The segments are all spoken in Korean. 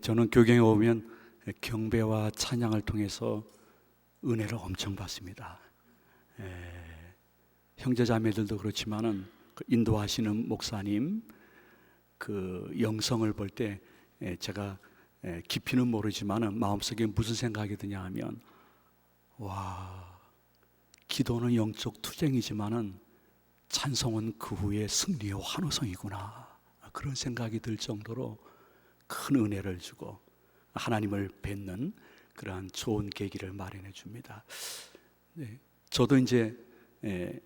저는 교경에 오면 경배와 찬양을 통해서 은혜를 엄청 받습니다. 형제자매들도 그렇지만은 그 인도하시는 목사님 그 영성을 볼 때 제가 깊이는 모르지만은 마음속에 무슨 생각이 드냐 하면, 와, 기도는 영적 투쟁이지만은 찬송은 그 후에 승리의 환호성이구나, 그런 생각이 들 정도로 큰 은혜를 주고 하나님을 뵙는 그러한 좋은 계기를 마련해 줍니다. 저도 이제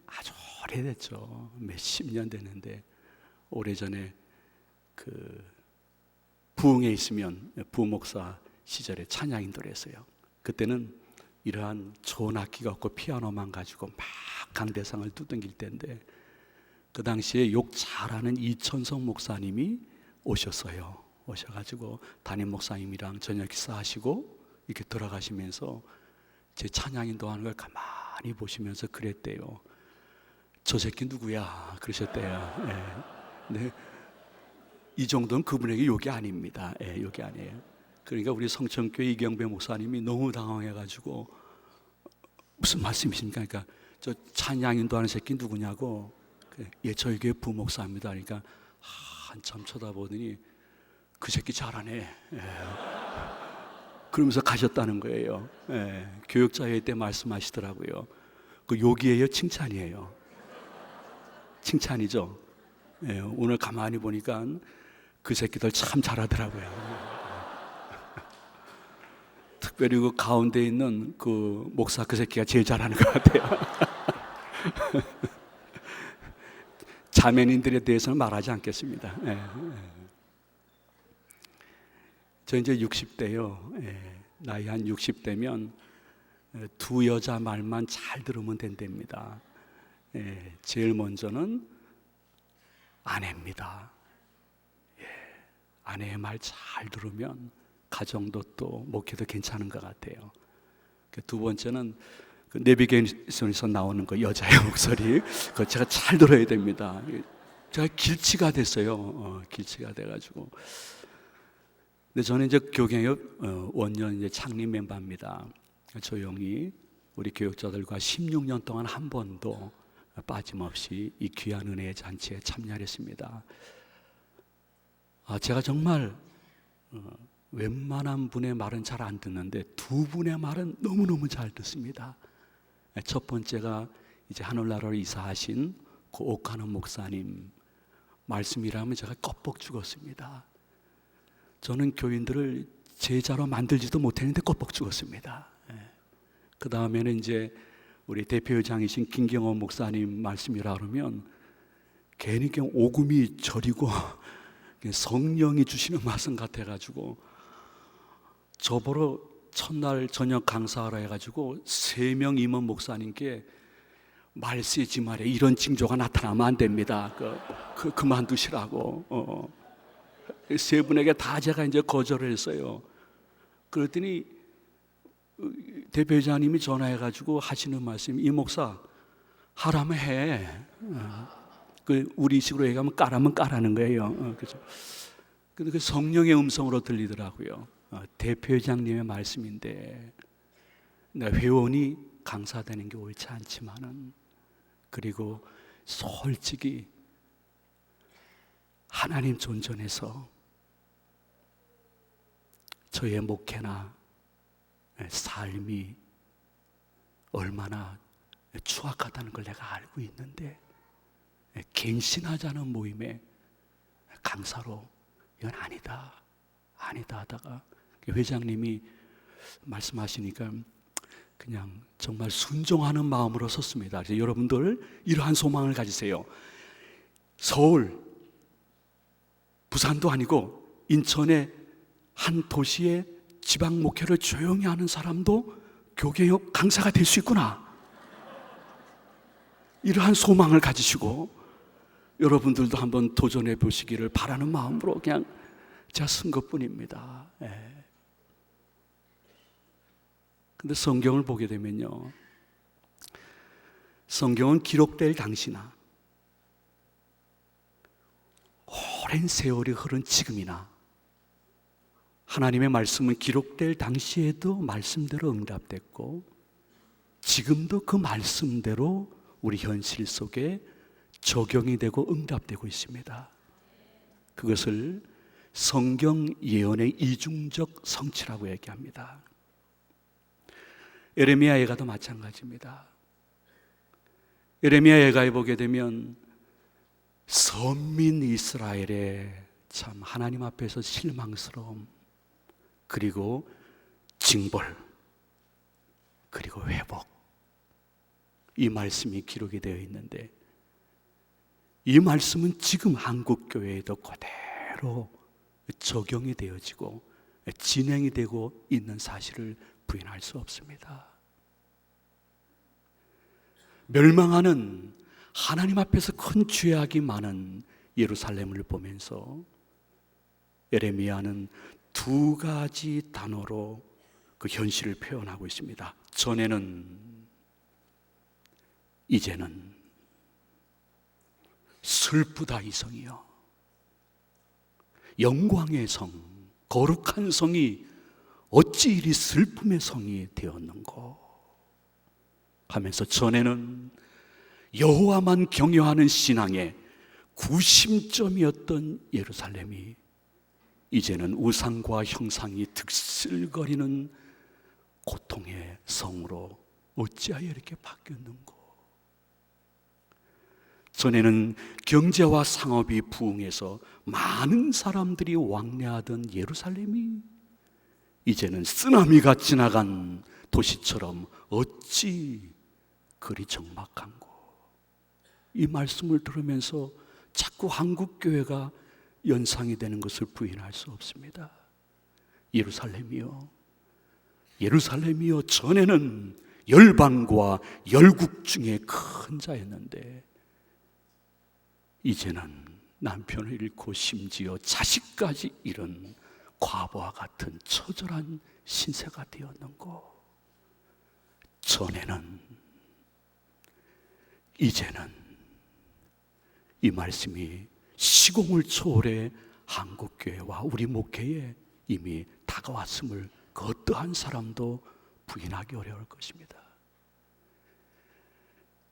아주 오래됐죠. 몇십 년 됐는데, 오래전에 그 부흥에 있으면 부목사 시절에 찬양 인도를 했어요. 그때는 이러한 좋은 악기가 없고 피아노만 가지고 막 강대상을 두둥길 때인데, 그 당시에 욕 잘하는 이천성 목사님이 오셨어요. 오셔가지고 담임 목사님이랑 저녁 식사하시고 이렇게 돌아가시면서 제 찬양 인도하는 걸 가만히 보시면서 그랬대요. 저 새끼 누구야? 그러셨대요. 네. 이 정도는 그분에게 욕이 아닙니다. 욕이 아니에요. 그러니까 우리 성천교회 이경배 목사님이 너무 당황해가지고, 무슨 말씀이십니까? 그러니까 저 찬양 인도하는 새끼 누구냐고. 저희 교회 부목사입니다. 그러니까 한참 쳐다보더니 그 새끼 잘하네. 그러면서 가셨다는 거예요. 교육자회 때 말씀하시더라고요. 그 욕이에요, 칭찬이에요? 칭찬이죠. 오늘 가만히 보니까 그 새끼들 참 잘하더라고요. 특별히 그 가운데 있는 그 목사 그 새끼가 제일 잘하는 것 같아요. 자매님들에 대해서는 말하지 않겠습니다. 저 이제 60대요. 나이 한 60대면 두 여자 말만 잘 들으면 된답니다. 제일 먼저는 아내입니다. 아내의 말 잘 들으면 가정도 또 목회도 괜찮은 것 같아요. 두 번째는 그 내비게이션에서 나오는 그 여자의 목소리, 그거 제가 잘 들어야 됩니다. 제가 길치가 됐어요. 길치가 돼가지고. 근데 저는 이제 교경의 원년 이제 창립 멤버입니다. 조용히 우리 교육자들과 16년 동안 한 번도 빠짐없이 이 귀한 은혜의 잔치에 참여했습니다. 제가 정말 웬만한 분의 말은 잘 안 듣는데 두 분의 말은 너무너무 잘 듣습니다. 첫 번째가 이제 하늘나라로 이사하신 그 옥하는 목사님 말씀이라면 제가 껍벅 죽었습니다. 저는 교인들을 제자로 만들지도 못했는데 껍벅 죽었습니다. 그 다음에는 이제 우리 대표회장이신 김경원 목사님 말씀이라 그러면 괜히 그냥 오금이 저리고 성령이 주시는 말씀 같아가지고, 저보러 첫날 저녁 강사하라 해가지고 3명 임원 목사님께 말세지 말에 이런 징조가 나타나면 안 됩니다. 그만두시라고. 세 분에게 다 제가 이제 거절을 했어요. 그랬더니 대표회장님이 전화해가지고 하시는 말씀이, 이 목사 하라면 해. 우리 식으로 얘기하면 까라면 까라는 거예요. 그렇죠? 근데 그 성령의 음성으로 들리더라고요. 대표회장님의 말씀인데 회원이 강사되는 게 옳지 않지만은, 그리고 솔직히 하나님 존전에서 저의 목회나 삶이 얼마나 추악하다는 걸 내가 알고 있는데, 갱신하자는 모임에 강사로 이건 아니다 하다가 회장님이 말씀하시니까 그냥 정말 순종하는 마음으로 섰습니다. 그래서 여러분들 이러한 소망을 가지세요. 서울, 부산도 아니고 인천의 한 도시의 지방 목회를 조용히 하는 사람도 교계역 강사가 될 수 있구나, 이러한 소망을 가지시고 여러분들도 한번 도전해 보시기를 바라는 마음으로 그냥 제가 쓴 것뿐입니다. 근데 성경을 보게 되면요, 성경은 기록될 당시나 오랜 세월이 흐른 지금이나 하나님의 말씀은 기록될 당시에도 말씀대로 응답됐고 지금도 그 말씀대로 우리 현실 속에 적용이 되고 응답되고 있습니다. 그것을 성경 예언의 이중적 성취라고 얘기합니다. 에레미야 예가도 마찬가지입니다. 에레미야 예가에 보게 되면 선민 이스라엘의 참 하나님 앞에서 실망스러움, 그리고 징벌, 그리고 회복, 이 말씀이 기록이 되어 있는데 이 말씀은 지금 한국교회에도 그대로 적용이 되어지고 진행이 되고 있는 사실을 부인할 수 없습니다. 멸망하는 하나님 앞에서 큰 죄악이 많은 예루살렘을 보면서 에레미야는 두 가지 단어로 그 현실을 표현하고 있습니다. 전에는, 이제는. 슬프다 이 성이여. 영광의 성, 거룩한 성이 어찌 이리 슬픔의 성이 되었는고 하면서, 전에는 여호와만 경외하는 신앙의 구심점이었던 예루살렘이 이제는 우상과 형상이 득실거리는 고통의 성으로 어찌하여 이렇게 바뀌었는고. 전에는 경제와 상업이 부흥해서 많은 사람들이 왕래하던 예루살렘이 이제는 쓰나미가 지나간 도시처럼 어찌 그리 적막한고. 이 말씀을 들으면서 자꾸 한국교회가 연상이 되는 것을 부인할 수 없습니다. 예루살렘이여, 예루살렘이여, 전에는 열방과 열국 중에 큰 자였는데 이제는 남편을 잃고 심지어 자식까지 잃은 과부와 같은 처절한 신세가 되었는고. 전에는, 이제는. 이 말씀이 시공을 초월해 한국교회와 우리 목회에 이미 다가왔음을 그 어떠한 사람도 부인하기 어려울 것입니다.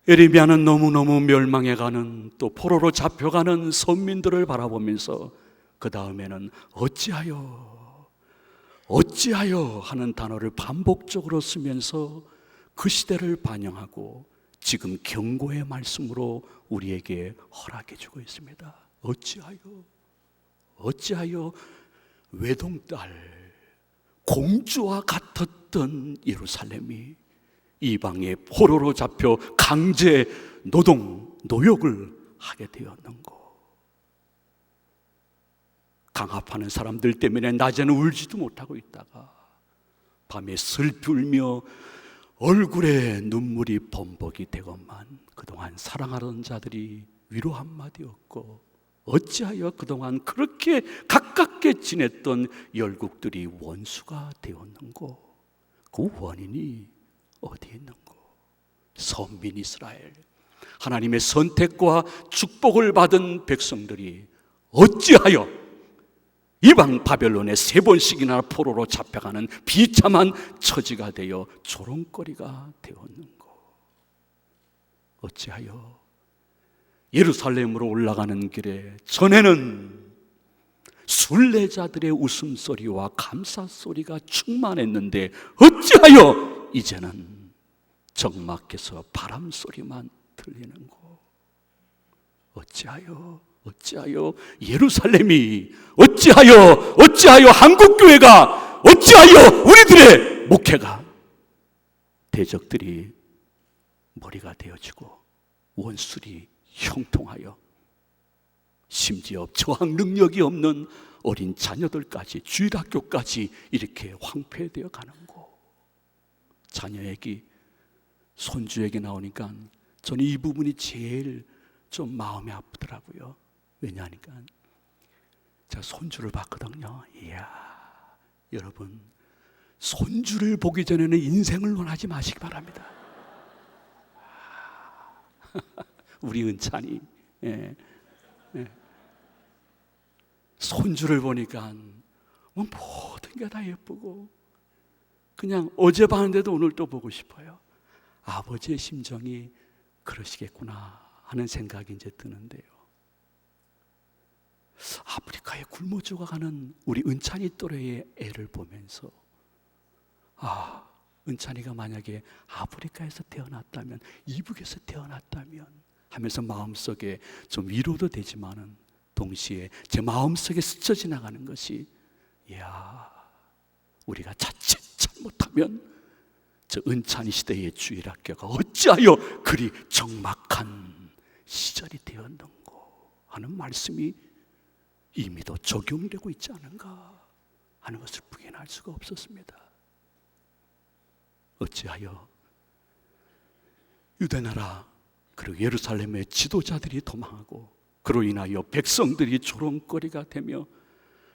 에레미야는 너무너무 멸망해가는, 또 포로로 잡혀가는 선민들을 바라보면서 그 다음에는 어찌하여 하는 단어를 반복적으로 쓰면서 그 시대를 반영하고 지금 경고의 말씀으로 우리에게 허락해 주고 있습니다. 어찌하여 외동딸, 공주와 같았던 예루살렘이 이방의 포로로 잡혀 강제 노동, 노역을 하게 되었는고. 강압하는 사람들 때문에 낮에는 울지도 못하고 있다가 밤에 슬피 울며 얼굴에 눈물이 범벅이 되건만 그동안 사랑하던 자들이 위로 한마디 없고, 어찌하여 그동안 그렇게 가깝게 지냈던 열국들이 원수가 되었는고. 그 원인이 어디에 있는고? 선민 이스라엘, 하나님의 선택과 축복을 받은 백성들이 어찌하여 이방 바벨론에 3번씩이나 포로로 잡혀가는 비참한 처지가 되어 조롱거리가 되었는고. 어찌하여 예루살렘으로 올라가는 길에 전에는 순례자들의 웃음소리와 감사소리가 충만했는데 어찌하여 이제는 적막해서 바람소리만 들리는고. 어찌하여 예루살렘이, 어찌하여 한국교회가, 어찌하여 우리들의 목회가 대적들이 머리가 되어지고 원수들이 형통하여 심지어 저항 능력이 없는 어린 자녀들까지, 주일학교까지 이렇게 황폐되어 가는 거. 자녀 얘기, 손주 얘기 나오니까 저는 이 부분이 제일 좀 마음이 아프더라고요. 왜냐하니까 제가 손주를 봤거든요. 이야, 여러분, 손주를 보기 전에는 인생을 논하지 마시기 바랍니다. 우리 은찬이, 손주를 보니까 모든 게 다 예쁘고 그냥 어제 봤는데도 오늘 또 보고 싶어요. 아버지의 심정이 그러시겠구나 하는 생각이 이제 드는데요. 아프리카에 굶어 죽어가는 우리 은찬이 또래의 애를 보면서 은찬이가 만약에 아프리카에서 태어났다면, 이북에서 태어났다면 하면서 마음속에 좀 위로도 되지만은 동시에 제 마음속에 스쳐 지나가는 것이, 우리가 자칫 잘못하면 저 은찬이 시대의 주일학교가 어찌하여 그리 적막한 시절이 되었는고 하는 말씀이 이미도 적용되고 있지 않은가 하는 것을 부인할 수가 없었습니다. 어찌하여 유대나라 그리고 예루살렘의 지도자들이 도망하고 그로 인하여 백성들이 조롱거리가 되며,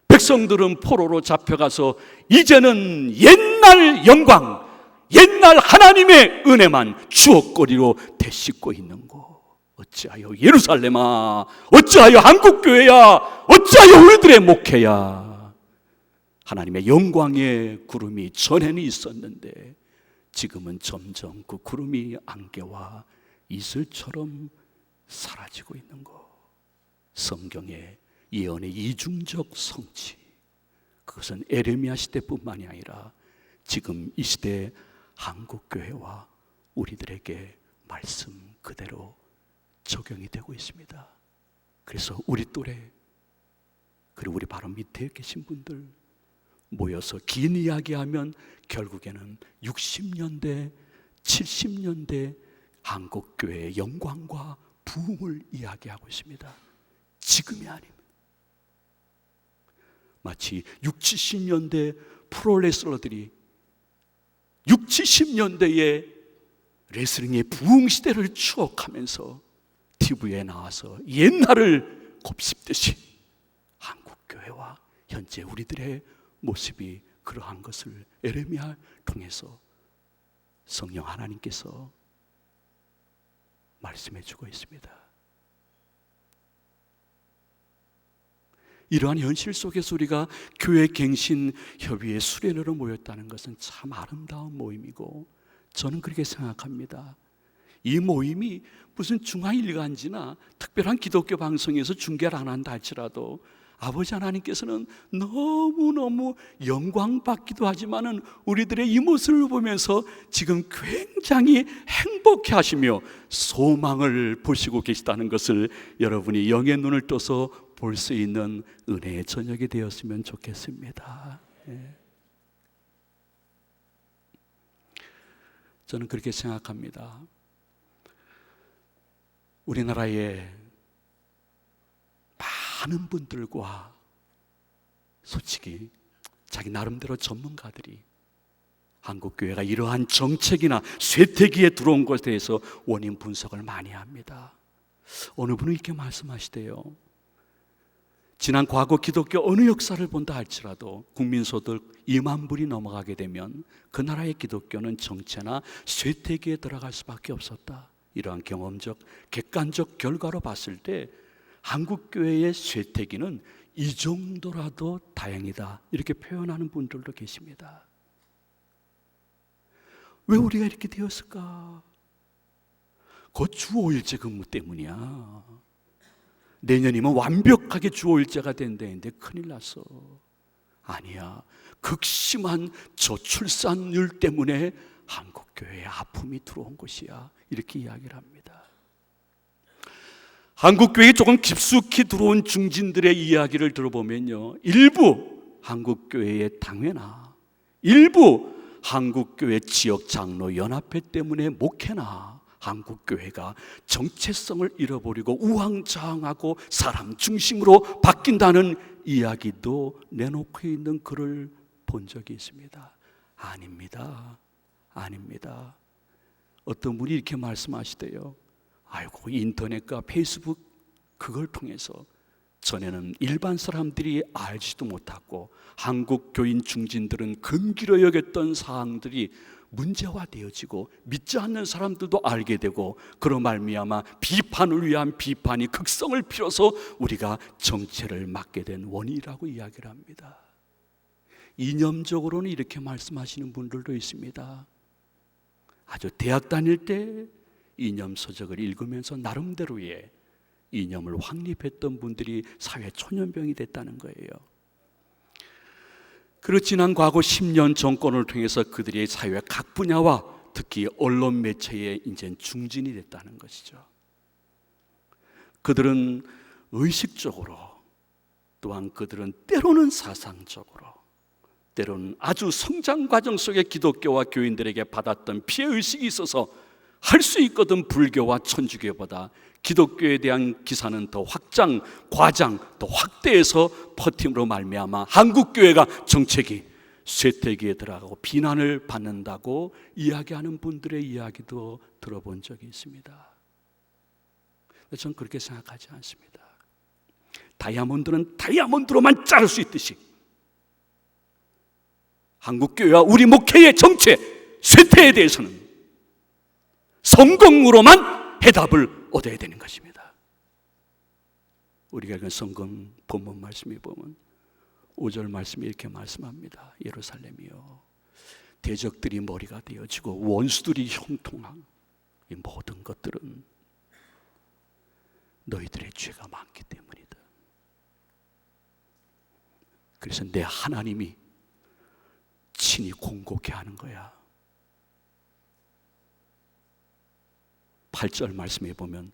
백성들은 포로로 잡혀가서 이제는 옛날 영광, 옛날 하나님의 은혜만 추억거리로 되씹고 있는고, 어찌하여 예루살렘아, 어찌하여 한국교회야, 어찌하여 우리들의 목회야. 하나님의 영광의 구름이 전에는 있었는데 지금은 점점 그 구름이 안개와 이슬처럼 사라지고 있는 것. 성경의 예언의 이중적 성취, 그것은 에레미야 시대뿐만이 아니라 지금 이 시대 한국교회와 우리들에게 말씀 그대로 적용이 되고 있습니다. 그래서 우리 또래, 그리고 우리 바로 밑에 계신 분들 모여서 긴 이야기하면 결국에는 60년대, 70년대 한국교회의 영광과 부흥을 이야기하고 있습니다. 지금이 아닙니다. 마치 60, 70년대 프로레슬러들이 60, 70년대의 레슬링의 부흥 시대를 추억하면서 TV에 나와서 옛날을 곱씹듯이 한국교회와 현재 우리들의 모습이 그러한 것을 에레미야를 통해서 성령 하나님께서 말씀해 주고 있습니다. 이러한 현실 속에서 우리가 교회 갱신 협의회 수련회로 모였다는 것은 참 아름다운 모임이고, 저는 그렇게 생각합니다. 이 모임이 무슨 중앙일간지나 특별한 기독교 방송에서 중계를 안 한다 할지라도 아버지 하나님께서는 너무너무 영광받기도 하지만은 우리들의 이 모습을 보면서 지금 굉장히 행복해 하시며 소망을 보시고 계시다는 것을 여러분이 영의 눈을 떠서 볼 수 있는 은혜의 저녁이 되었으면 좋겠습니다. 저는 그렇게 생각합니다. 우리나라의 많은 분들과 솔직히 자기 나름대로 전문가들이 한국교회가 이러한 정책이나 쇠퇴기에 들어온 것에 대해서 원인 분석을 많이 합니다. 어느 분은 이렇게 말씀하시대요. 지난 과거 기독교 어느 역사를 본다 할지라도 국민소득 2만 불이 넘어가게 되면 그 나라의 기독교는 정체나 쇠퇴기에 들어갈 수밖에 없었다. 이러한 경험적, 객관적 결과로 봤을 때 한국교회의 쇠퇴기는 이 정도라도 다행이다, 이렇게 표현하는 분들도 계십니다. 왜 우리가 이렇게 되었을까? 곧 주 5일제 근무 때문이야. 내년이면 완벽하게 주 5일제가 된다는데 큰일 났어. 아니야, 극심한 저출산율 때문에 한국교회에 아픔이 들어온 것이야, 이렇게 이야기를 합니다. 한국교회에 조금 깊숙이 들어온 중진들의 이야기를 들어보면요, 일부 한국교회의 당회나 일부 한국교회 지역 장로 연합회 때문에 목회나 한국교회가 정체성을 잃어버리고 우왕좌왕하고 사람 중심으로 바뀐다는 이야기도 내놓고 있는 글을 본 적이 있습니다. 아닙니다. 아닙니다. 어떤 분이 이렇게 말씀하시대요. 아이고, 인터넷과 페이스북 그걸 통해서 전에는 일반 사람들이 알지도 못하고 한국 교인 중진들은 금기로 여겼던 사항들이 문제화되어지고 믿지 않는 사람들도 알게 되고, 그로 말미암아 비판을 위한 비판이 극성을 피워서 우리가 정체를 맞게 된 원인이라고 이야기를 합니다. 이념적으로는 이렇게 말씀하시는 분들도 있습니다. 아주 대학 다닐 때 이념 서적을 읽으면서 나름대로의 이념을 확립했던 분들이 사회 초년병이 됐다는 거예요. 그리고 지난 과거 10년 정권을 통해서 그들이 사회 각 분야와 특히 언론 매체에 이제 중진이 됐다는 것이죠. 그들은 의식적으로, 또한 그들은 때로는 사상적으로, 때로는 아주 성장 과정 속에 기독교와 교인들에게 받았던 피해의식이 있어서 할 수 있거든 불교와 천주교보다 기독교에 대한 기사는 더 확장, 과장, 더 확대해서 퍼팀으로 말미암아 한국교회가 정책이 쇠퇴기에 들어가고 비난을 받는다고 이야기하는 분들의 이야기도 들어본 적이 있습니다. 저는 그렇게 생각하지 않습니다. 다이아몬드는 다이아몬드로만 자를 수 있듯이 한국교회와 우리 목회의 정체, 쇠퇴에 대해서는 성경으로만 해답을 얻어야 되는 것입니다. 우리가 읽은 성경 본문 말씀에 보면 5절 말씀이 이렇게 말씀합니다. 예루살렘이여, 대적들이 머리가 되어지고 원수들이 형통한 이 모든 것들은 너희들의 죄가 많기 때문이다. 그래서 내 하나님이 친히 공곡해 하는 거야. 8절 말씀에 보면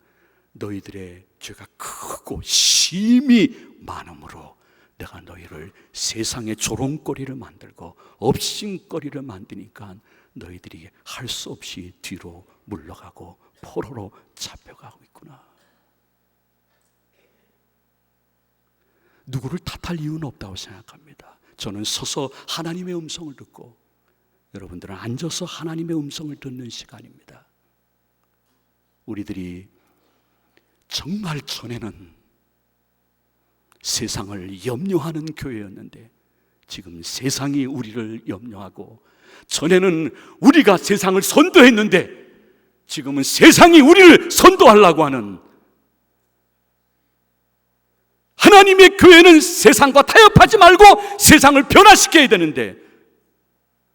너희들의 죄가 크고 심히 많음으로 내가 너희를 세상의 조롱거리를 만들고 업신거리를 만드니까 너희들이 할 수 없이 뒤로 물러가고 포로로 잡혀가고 있구나. 누구를 탓할 이유는 없다고 생각합니다. 저는 서서 하나님의 음성을 듣고 여러분들은 앉아서 하나님의 음성을 듣는 시간입니다. 우리들이 정말 전에는 세상을 염려하는 교회였는데 지금 세상이 우리를 염려하고, 전에는 우리가 세상을 선도했는데 지금은 세상이 우리를 선도하려고 하는, 하나님의 교회는 세상과 타협하지 말고 세상을 변화시켜야 되는데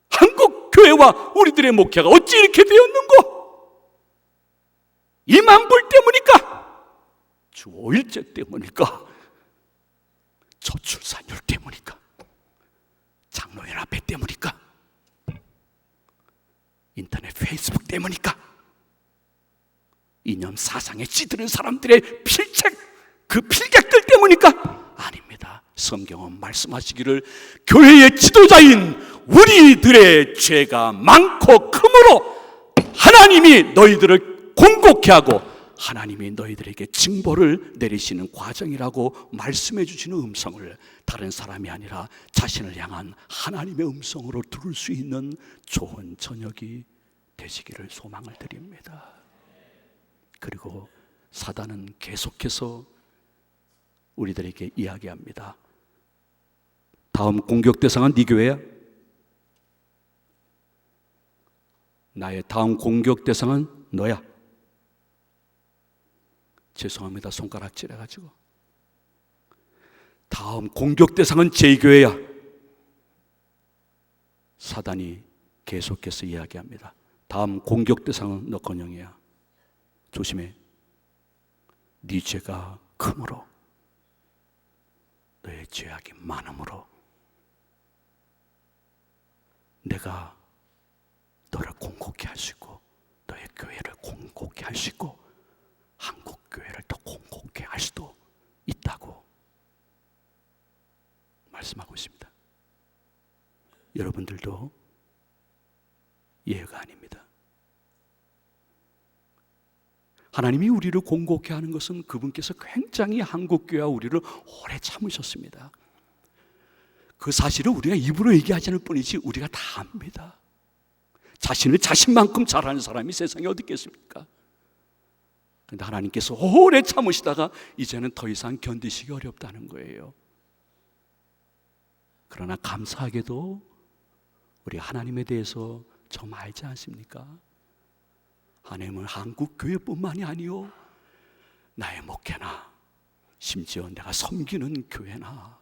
한국 교회와 우리들의 목회가 어찌 이렇게 되었는고? 이만불 때문일까? 주 5일째 때문일까? 저출산율 때문일까? 장로연합회 때문일까? 인터넷 페이스북 때문일까? 이념 사상에 찌드는 사람들의 필책, 그 필객들 때문일까? 아닙니다. 성경은 말씀하시기를 교회의 지도자인 우리들의 죄가 많고 크므로 하나님이 너희들을 공곡케 하고 하나님이 너희들에게 징벌을 내리시는 과정이라고 말씀해 주시는 음성을 다른 사람이 아니라 자신을 향한 하나님의 음성으로 들을 수 있는 좋은 저녁이 되시기를 소망을 드립니다. 그리고 사단은 계속해서 우리들에게 이야기합니다. 다음 공격 대상은 네 교회야? 나의 다음 공격 대상은 너야. 죄송합니다. 손가락질 해가지고. 다음 공격 대상은 제 교회야. 사단이 계속해서 이야기합니다. 다음 공격 대상은 너 건영이야. 조심해. 네 죄가 크므로, 너의 죄악이 많음으로 내가 너를 공곡케 할 수 있고 너의 교회를 공곡케 할 수 있고 한국 교회를 더 공곡케 할 수도 있다고 말씀하고 있습니다. 여러분들도 예외가 아닙니다. 하나님이 우리를 공곡케 하는 것은 그분께서 굉장히 한국 교회와 우리를 오래 참으셨습니다. 그 사실을 우리가 입으로 얘기하지 않을 뿐이지 우리가 다 압니다. 자신을 자신만큼 잘하는 사람이 세상에 어디 있겠습니까? 그런데 하나님께서 오래 참으시다가 이제는 더 이상 견디시기 어렵다는 거예요. 그러나 감사하게도 우리 하나님에 대해서 좀 알지 않습니까? 하나님은 한국 교회뿐만이 아니요, 나의 목회나 심지어 내가 섬기는 교회나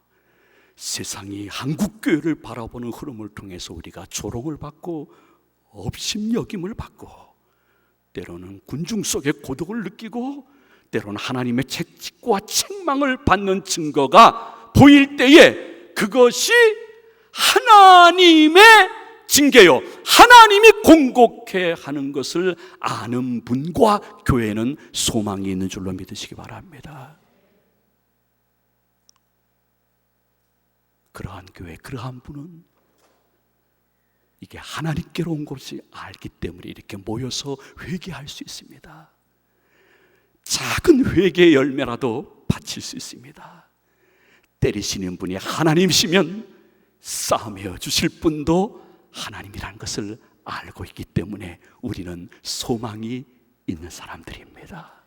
세상이 한국교회를 바라보는 흐름을 통해서 우리가 조롱을 받고 업심여김을 받고 때로는 군중 속의 고독을 느끼고 때로는 하나님의 채찍과 책망을 받는 증거가 보일 때에 그것이 하나님의 징계요, 하나님이 공곡해 하는 것을 아는 분과 교회는 소망이 있는 줄로 믿으시기 바랍니다. 그러한 교회, 그러한 분은 이게 하나님께로 온 것이 알기 때문에 이렇게 모여서 회개할 수 있습니다. 작은 회개의 열매라도 바칠 수 있습니다. 때리시는 분이 하나님이시면 싸매어 주실 분도 하나님이라는 것을 알고 있기 때문에 우리는 소망이 있는 사람들입니다.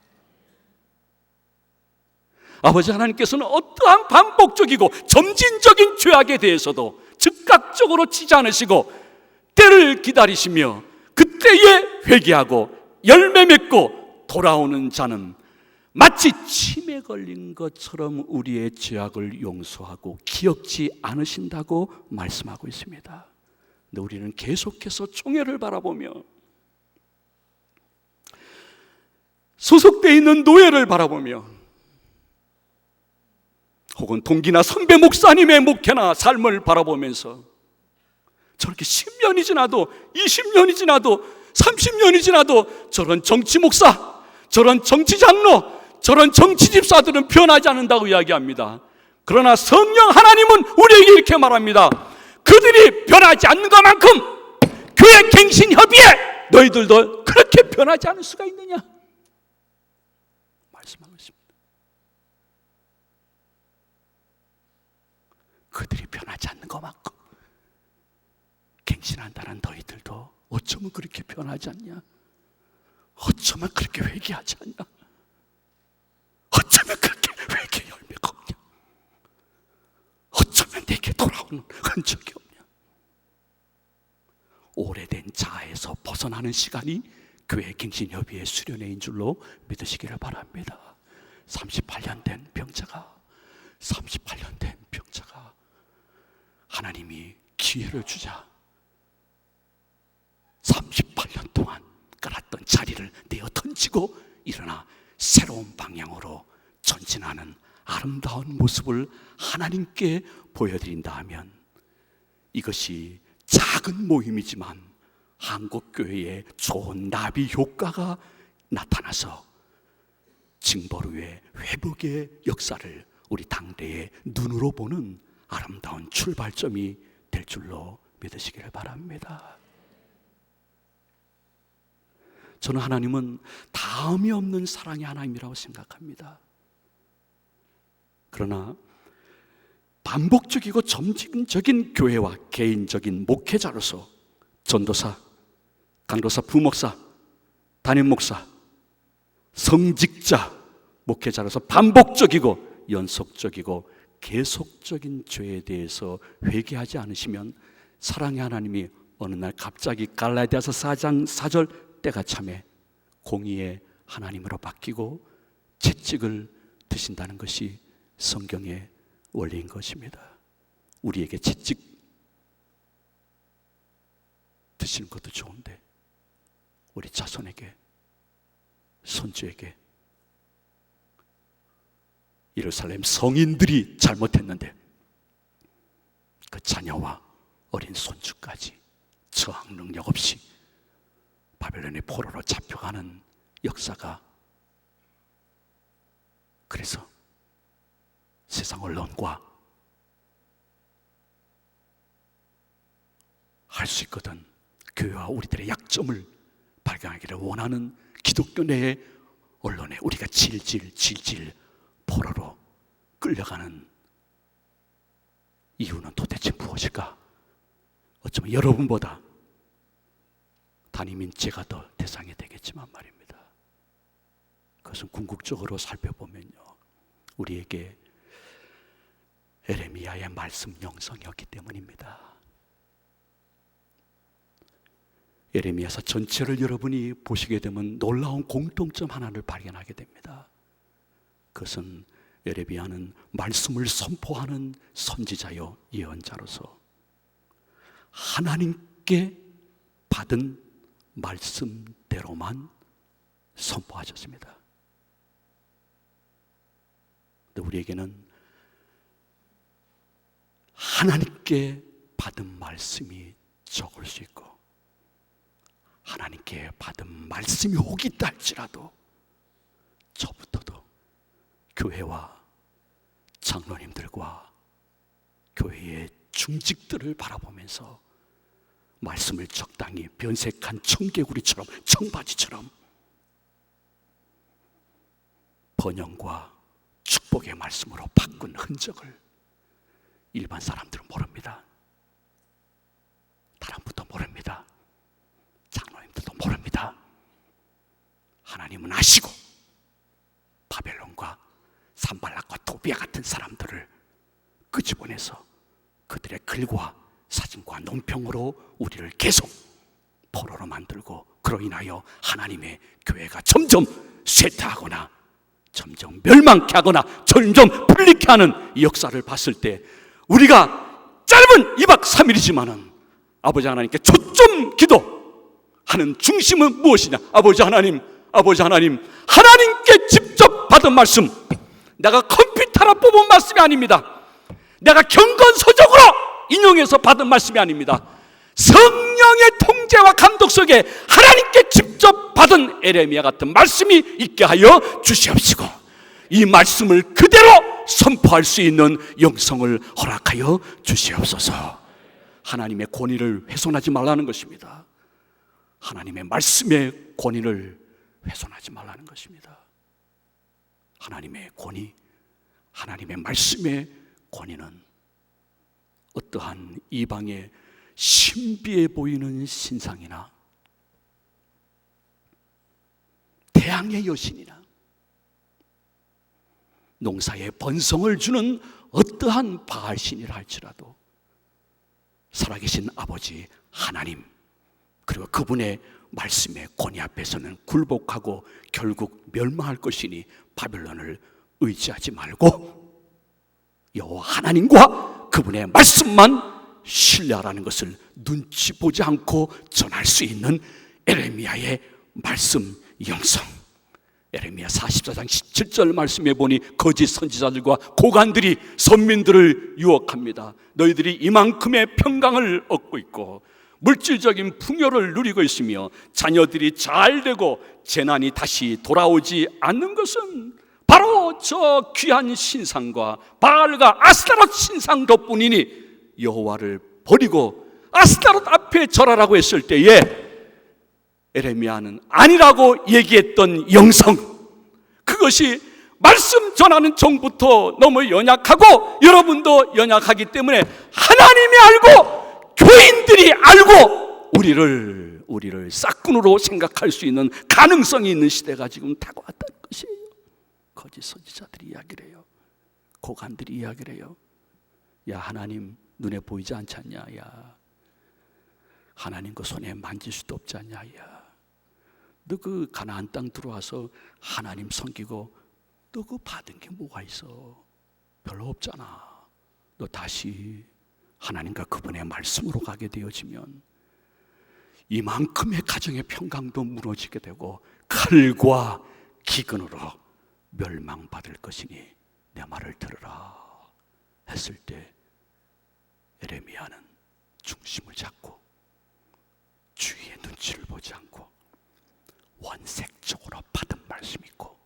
아버지 하나님께서는 어떠한 반복적이고 점진적인 죄악에 대해서도 즉각적으로 치지 않으시고 때를 기다리시며 그때에 회개하고 열매 맺고 돌아오는 자는 마치 침에 걸린 것처럼 우리의 죄악을 용서하고 기억지 않으신다고 말씀하고 있습니다. 근데 우리는 계속해서 총회를 바라보며 소속되어 있는 노예를 바라보며 혹은 동기나 선배 목사님의 목회나 삶을 바라보면서 저렇게 10년이 지나도 20년이 지나도 30년이 지나도 저런 정치 목사, 저런 정치 장로, 저런 정치 집사들은 변하지 않는다고 이야기합니다. 그러나 성령 하나님은 우리에게 이렇게 말합니다. 그들이 변하지 않는 것만큼 교회 갱신 협의회 너희들도 그렇게 변하지 않을 수가 있느냐 말씀하고 있습니다. 그들이 변하지 않는 것만큼 갱신한다는 너희들도 어쩌면 그렇게 변하지 않냐? 어쩌면 그렇게 회개하지 않냐? 어쩌면 그렇게 회개 열매가 없냐? 어쩌면 내게 돌아오는 흔적이 없냐? 오래된 자아에서 벗어나는 시간이 교회 갱신협의회 수련회인 줄로 믿으시기를 바랍니다. 38년 된 병자가 하나님이 기회를 주자 38년 동안 깔았던 자리를 내어 던지고 일어나 새로운 방향으로 전진하는 아름다운 모습을 하나님께 보여드린다 하면 이것이 작은 모임이지만 한국교회에 좋은 나비 효과가 나타나서 징벌 후에 회복의 역사를 우리 당대의 눈으로 보는 아름다운 출발점이 될 줄로 믿으시기를 바랍니다. 저는 하나님은 다음이 없는 사랑의 하나님이라고 생각합니다. 그러나 반복적이고 점진적인 교회와 개인적인 목회자로서 전도사, 강도사, 부목사, 담임목사, 성직자, 목회자로서 반복적이고 연속적이고 계속적인 죄에 대해서 회개하지 않으시면 사랑의 하나님이 어느 날 갑자기 갈라디아서 4장 4절 때가 참에 공의의 하나님으로 바뀌고 채찍을 드신다는 것이 성경의 원리인 것입니다. 우리에게 채찍 드시는 것도 좋은데 우리 자손에게, 손주에게, 예루살렘 성인들이 잘못했는데 그 자녀와 어린 손주까지 저항 능력 없이 바벨론의 포로로 잡혀가는 역사가, 그래서 세상 언론과 할 수 있거든 교회와 우리들의 약점을 발견하기를 원하는 기독교 내의 언론에 우리가 질질 포로로 끌려가는 이유는 도대체 무엇일까? 어쩌면 여러분보다 담임인 제가 더 대상이 되겠지만 말입니다. 그것은 궁극적으로 살펴보면요, 우리에게 에레미야의 말씀 영성이었기 때문입니다. 에레미야서 전체를 여러분이 보시게 되면 놀라운 공통점 하나를 발견하게 됩니다. 그것은 예레미야는 말씀을 선포하는 선지자요 예언자로서 하나님께 받은 말씀대로만 선포하셨습니다. 근데 우리에게는 하나님께 받은 말씀이 적을 수 있고 하나님께 받은 말씀이 혹 있다 할지라도 저부터도 교회와 장로님들과 교회의 중직들을 바라보면서 말씀을 적당히 변색한 청개구리처럼 청바지처럼 번영과 축복의 말씀으로 바꾼 흔적을 일반 사람들은 모릅니다. 다른 분도 모릅니다. 장로님들도 모릅니다. 하나님은 아시고 바벨론과 산발락과 토비아 같은 사람들을 끄집어내서 그들의 글과 사진과 논평으로 우리를 계속 포로로 만들고 그로 인하여 하나님의 교회가 점점 쇠퇴하거나 점점 멸망케 하거나 점점 불리케 하는 이 역사를 봤을 때 우리가 짧은 2박 3일이지만은 아버지 하나님께 초점 기도하는 중심은 무엇이냐? 아버지 하나님 하나님께 직접 받은 말씀, 내가 컴퓨터로 뽑은 말씀이 아닙니다. 내가 경건서적으로 인용해서 받은 말씀이 아닙니다. 성령의 통제와 감독 속에 하나님께 직접 받은 에레미야 같은 말씀이 있게 하여 주시옵시고 이 말씀을 그대로 선포할 수 있는 영성을 허락하여 주시옵소서. 하나님의 권위를 훼손하지 말라는 것입니다. 하나님의 말씀의 권위를 훼손하지 말라는 것입니다. 하나님의 권위, 하나님의 말씀의 권위는 어떠한 이방의 신비해 보이는 신상이나 태양의 여신이나 농사에 번성을 주는 어떠한 바알신이라 할지라도 살아계신 아버지 하나님 그리고 그분의 말씀의 권위 앞에서는 굴복하고 결국 멸망할 것이니 바벨론을 의지하지 말고 여호와 하나님과 그분의 말씀만 신뢰하라는 것을 눈치 보지 않고 전할 수 있는 에레미야의 말씀 영성. 에레미야 44장 17절 말씀에 보니 거짓 선지자들과 고관들이 선민들을 유혹합니다. 너희들이 이만큼의 평강을 얻고 있고 물질적인 풍요를 누리고 있으며 자녀들이 잘 되고 재난이 다시 돌아오지 않는 것은 바로 저 귀한 신상과 바알과 아스타롯 신상 덕분이니 여호와를 버리고 아스타롯 앞에 절하라고 했을 때에 에레미야는 아니라고 얘기했던 영성, 그것이 말씀 전하는 종부터 너무 연약하고 여러분도 연약하기 때문에 하나님이 알고 교인들이 알고 우리를 싹군으로 생각할 수 있는 가능성이 있는 시대가 지금 다가왔다는 것이에요. 거짓 선지자들이 이야기를 해요. 고관들이 이야기를 해요. 야, 하나님 눈에 보이지 않지 않냐? 야, 하나님 그 손에 만질 수도 없지 않냐? 야, 너 그 가나안 땅 들어와서 하나님 섬기고 너 그 받은 게 뭐가 있어? 별로 없잖아. 너 다시 하나님과 그분의 말씀으로 가게 되어지면 이만큼의 가정의 평강도 무너지게 되고 칼과 기근으로 멸망받을 것이니 내 말을 들으라 했을 때 에레미야는 중심을 잡고 주위의 눈치를 보지 않고 원색적으로 받은 말씀이 있고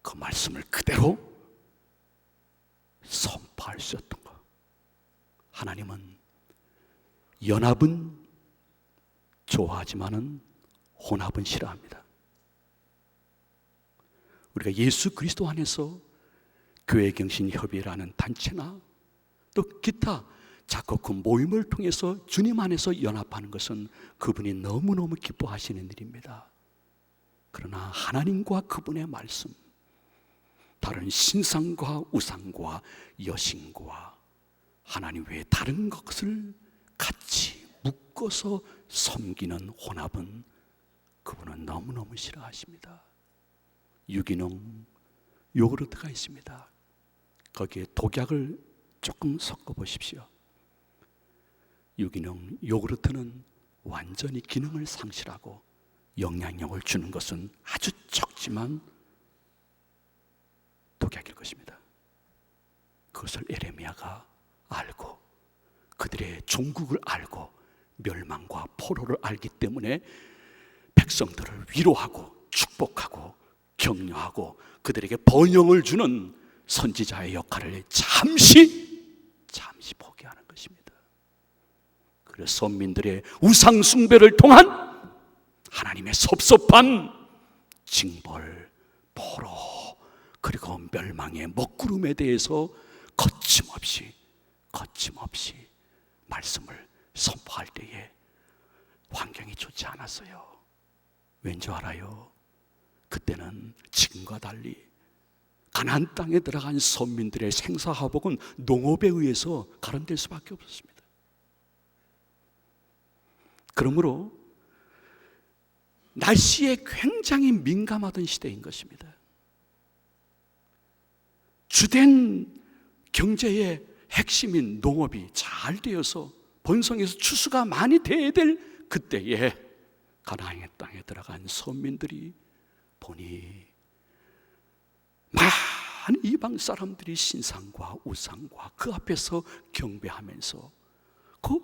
그 말씀을 그대로 선포할 수 있었던 것. 하나님은 연합은 좋아하지만은 혼합은 싫어합니다. 우리가 예수 그리스도 안에서 교회경신협의회라는 단체나 또 기타 작곡 모임을 통해서 주님 안에서 연합하는 것은 그분이 너무너무 기뻐하시는 일입니다. 그러나 하나님과 그분의 말씀, 다른 신상과 우상과 여신과 하나님 외에 다른 것을 같이 묶어서 섬기는 혼합은 그분은 너무너무 싫어하십니다. 유기농 요구르트가 있습니다. 거기에 독약을 조금 섞어 보십시오. 유기농 요구르트는 완전히 기능을 상실하고 영향력을 주는 것은 아주 적지만 독약일 것입니다. 그것을 에레미야가 알고 그들의 종국을 알고 멸망과 포로를 알기 때문에 백성들을 위로하고 축복하고 격려하고 그들에게 번영을 주는 선지자의 역할을 잠시 포기하는 것입니다. 그래서 선민들의 우상 숭배를 통한 하나님의 섭섭한 징벌, 포로, 그리고 멸망의 먹구름에 대해서 거침없이 말씀을 선포할 때에 환경이 좋지 않았어요. 왠지 알아요? 그때는 지금과 달리 가나안 땅에 들어간 선민들의 생사화복은 농업에 의해서 가름될 수밖에 없었습니다. 그러므로 날씨에 굉장히 민감하던 시대인 것입니다. 주된 경제의 핵심인 농업이 잘 되어서 번성해서 추수가 많이 돼야 될 그때에 가나안의 땅에 들어간 선민들이 보니 많은 이방 사람들이 신상과 우상과 그 앞에서 경배하면서 그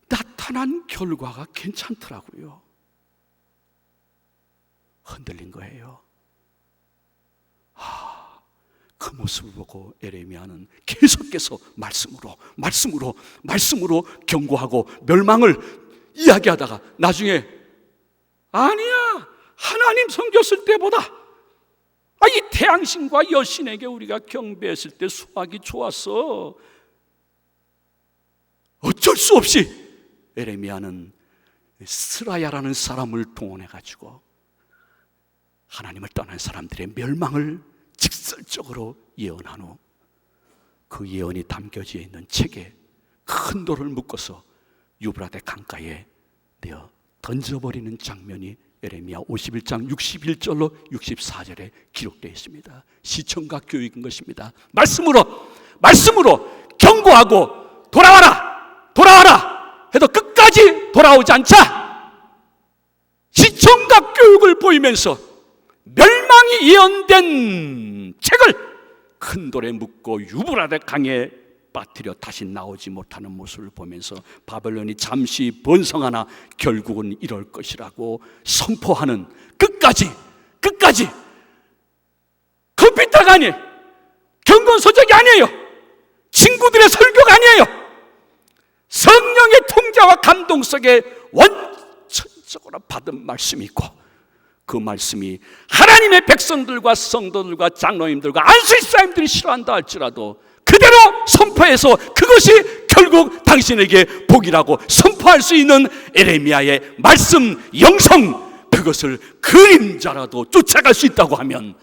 나타난 결과가 괜찮더라고요. 흔들린 거예요. 그 모습을 보고 에레미야는 계속해서 말씀으로 경고하고 멸망을 이야기하다가 나중에 아니야, 하나님 섬겼을 때보다 이 태양신과 여신에게 우리가 경배했을 때 수확이 좋았어. 어쩔 수 없이 에레미야는 스라야라는 사람을 동원해 가지고 하나님을 떠난 사람들의 멸망을 직설적으로 예언한 후 그 예언이 담겨져 있는 책에 큰 돌을 묶어서 유브라데 강가에 내어 던져버리는 장면이 에레미야 51장 61절로 64절에 기록되어 있습니다. 시청각 교육인 것입니다. 말씀으로 경고하고 돌아와라 해도 끝까지 돌아오지 않자 시청각 교육을 보이면서 멸망이 예언된 책을 큰 돌에 묶고 유브라데 강에 빠뜨려 다시 나오지 못하는 모습을 보면서 바벨론이 잠시 번성하나 결국은 이럴 것이라고 선포하는 끝까지 컴퓨터가 아니에요. 경건서적이 아니에요. 친구들의 설교가 아니에요. 성령의 통제와 감동 속에 원천적으로 받은 말씀이 있고 그 말씀이 하나님의 백성들과 성도들과 장로님들과 안수집사님들이 싫어한다 할지라도 그대로 선포해서 그것이 결국 당신에게 복이라고 선포할 수 있는 에레미야의 말씀 영성, 그것을 그림자라도 쫓아갈 수 있다고 하면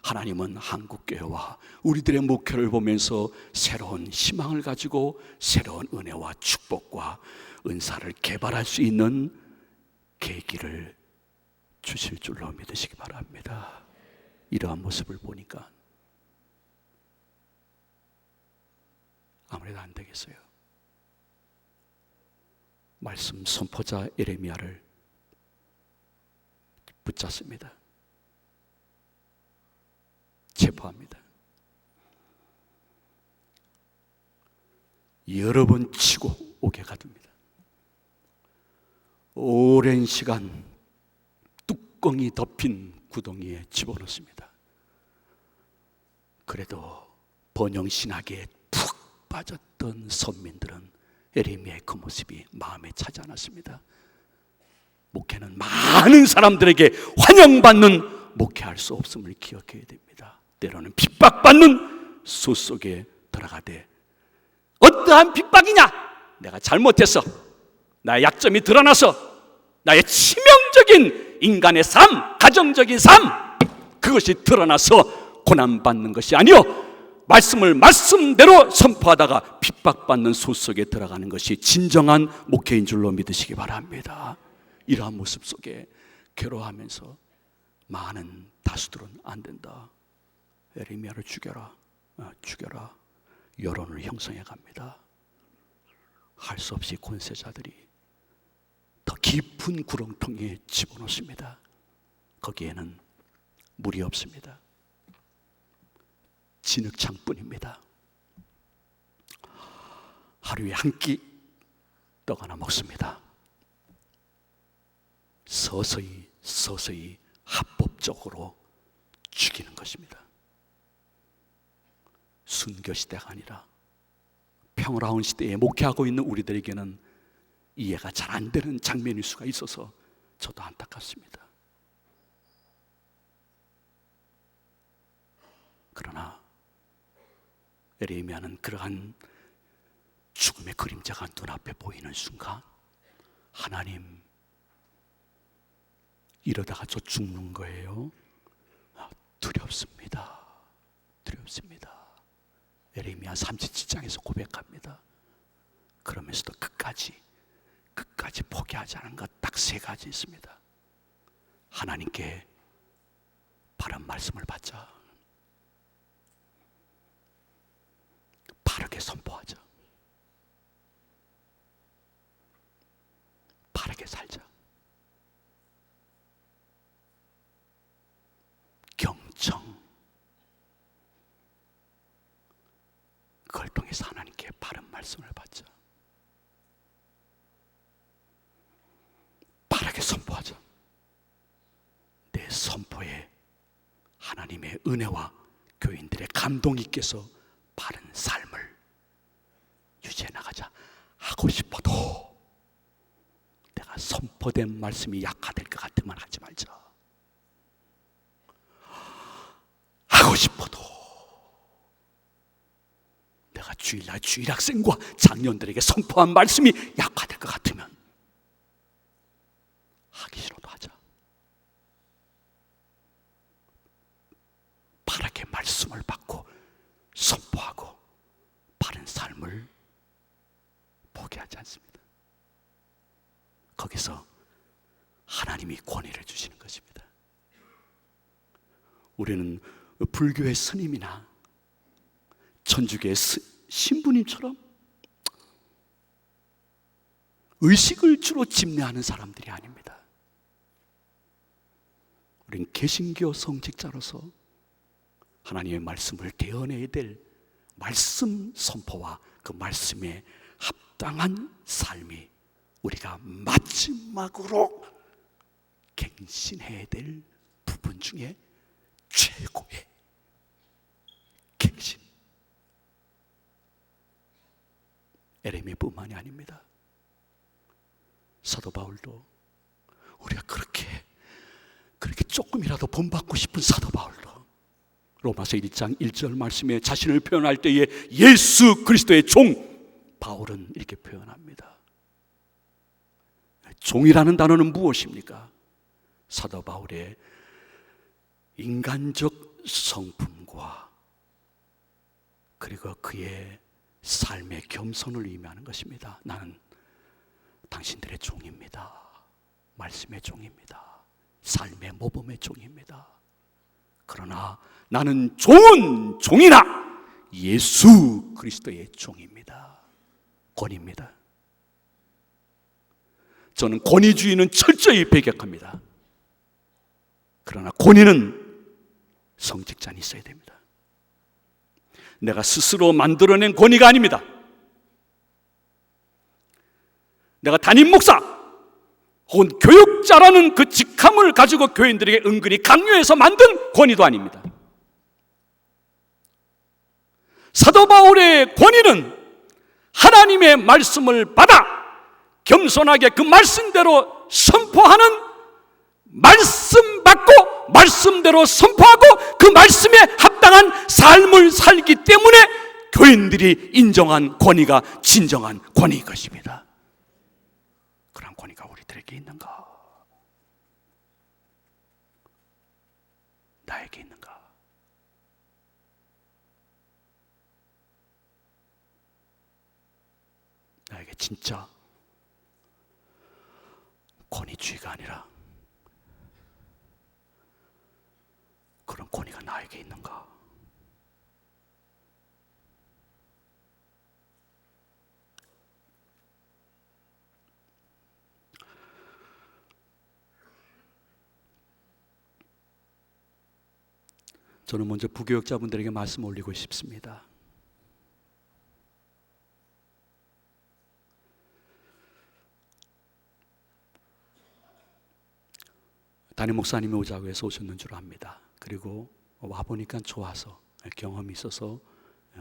하나님은 한국교회와 우리들의 목표를 보면서 새로운 희망을 가지고 새로운 은혜와 축복과 은사를 개발할 수 있는 계기를 주실 줄로 믿으시기 바랍니다. 이러한 모습을 보니까 아무래도 안 되겠어요. 말씀 선포자 에레미야를 붙잡습니다. 체포합니다. 여러 번 치고 오게 가둡니다. 오랜 시간 뚜껑이 덮인 구덩이에 집어넣습니다. 그래도 번영신학에 푹 빠졌던 선민들은 에레미야의 그 모습이 마음에 차지 않았습니다. 목회는 많은 사람들에게 환영받는 목회할 수 없음을 기억해야 됩니다. 때로는 핍박받는 소 속에 들어가되 어떠한 핍박이냐? 내가 잘못했어. 나의 약점이 드러나서 나의 치명적인 인간의 삶, 가정적인 삶, 그것이 드러나서 고난받는 것이 아니요 말씀을 말씀대로 선포하다가 핍박받는 소 속에 들어가는 것이 진정한 목회인 줄로 믿으시기 바랍니다. 이러한 모습 속에 괴로워하면서 많은 다수들은 안 된다. 에레미야를 죽여라. 죽여라. 여론을 형성해 갑니다. 할 수 없이 권세자들이 더 깊은 구렁텅이에 집어넣습니다. 거기에는 물이 없습니다. 진흙창뿐입니다. 하루에 한 끼 떡 하나 먹습니다. 서서히 합법적으로 죽이는 것입니다. 순교시대가 아니라 평화로운 시대에 목회하고 있는 우리들에게는 이해가 잘 안 되는 장면일 수가 있어서 저도 안타깝습니다. 그러나 에레미야는 그러한 죽음의 그림자가 눈앞에 보이는 순간, 하나님, 이러다가 저 죽는 거예요? 두렵습니다. 에레미야 37장에서 고백합니다. 그러면서도 끝까지 포기하지 않은 것 딱 3가지 있습니다. 하나님께 바른 말씀을 받자. 바르게 선포하자. 바르게 살자. 경청. 그걸 통해서 하나님께 바른 말씀을 받자. 바르게 선포하자. 내 선포에 하나님의 은혜와 교인들의 감동이 있게서 바른 삶을 유지해 나가자. 하고 싶어도 내가 선포된 말씀이 약화될 것 같으면 하지 말자. 하고 싶어도 내가 주일날 주일학생과 장년들에게 선포한 말씀이 약화될 것 같으면 하기 싫어도 하자. 바르게 말씀을 받고 선포하고 바른 삶을 포기하지 않습니다. 거기서 하나님이 권위를 주시는 것입니다. 우리는 불교의 스님이나 천주교의 신부님처럼 의식을 주로 집례하는 사람들이 아닙니다. 우리는 개신교 성직자로서 하나님의 말씀을 대언해야 될 말씀 선포와 그 말씀에 합당한 삶이 우리가 마지막으로 갱신해야 될 부분 중에 최고의 갱신. 에레미야뿐만이 아닙니다. 사도 바울도, 우리가 그렇게 조금이라도 본받고 싶은 사도 바울도 로마서 1장 1절 말씀에 자신을 표현할 때에 예수 그리스도의 종 바울은 이렇게 표현합니다. 종이라는 단어는 무엇입니까? 사도 바울의 인간적 성품과 그리고 그의 삶의 겸손을 의미하는 것입니다. 나는 당신들의 종입니다. 말씀의 종입니다. 삶의 모범의 종입니다. 그러나 나는 종은 종이나 예수 그리스도의 종입니다. 권위입니다. 저는 권위주의는 철저히 배격합니다. 그러나 권위는 성직자는 있어야 됩니다. 내가 스스로 만들어낸 권위가 아닙니다. 내가 담임 목사 혹은 교육자라는 그 직함을 가지고 교인들에게 은근히 강요해서 만든 권위도 아닙니다. 사도 바울의 권위는 하나님의 말씀을 받아 겸손하게 그 말씀대로 선포하는, 말씀 받고 말씀대로 선포하고 그 말씀에 합당한 삶을 살기 때문에 교인들이 인정한 권위가 진정한 권위인 것입니다. 그런 권위가 우리들에게 있는가? 나에게 있는가? 나에게 진짜 권위주의가 아니라 그런 권위가 나에게 있는가? 저는 먼저 부교역자분들에게 말씀 올리고 싶습니다. 담임 목사님이 오자고 해서 오셨는 줄 압니다. 그리고 와보니까 좋아서 경험이 있어서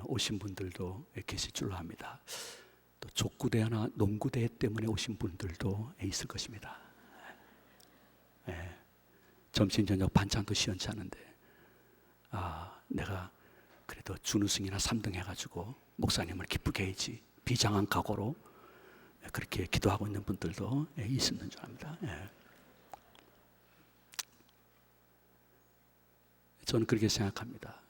오신 분들도 계실 줄로 압니다. 또 족구대회나 농구대회 때문에 오신 분들도 있을 것입니다. 점심 저녁 반찬도 시원찮은데 내가 그래도 준우승이나 3등 해가지고 목사님을 기쁘게 해야지, 비장한 각오로 그렇게 기도하고 있는 분들도 있는 줄 압니다. 저는 그렇게 생각합니다.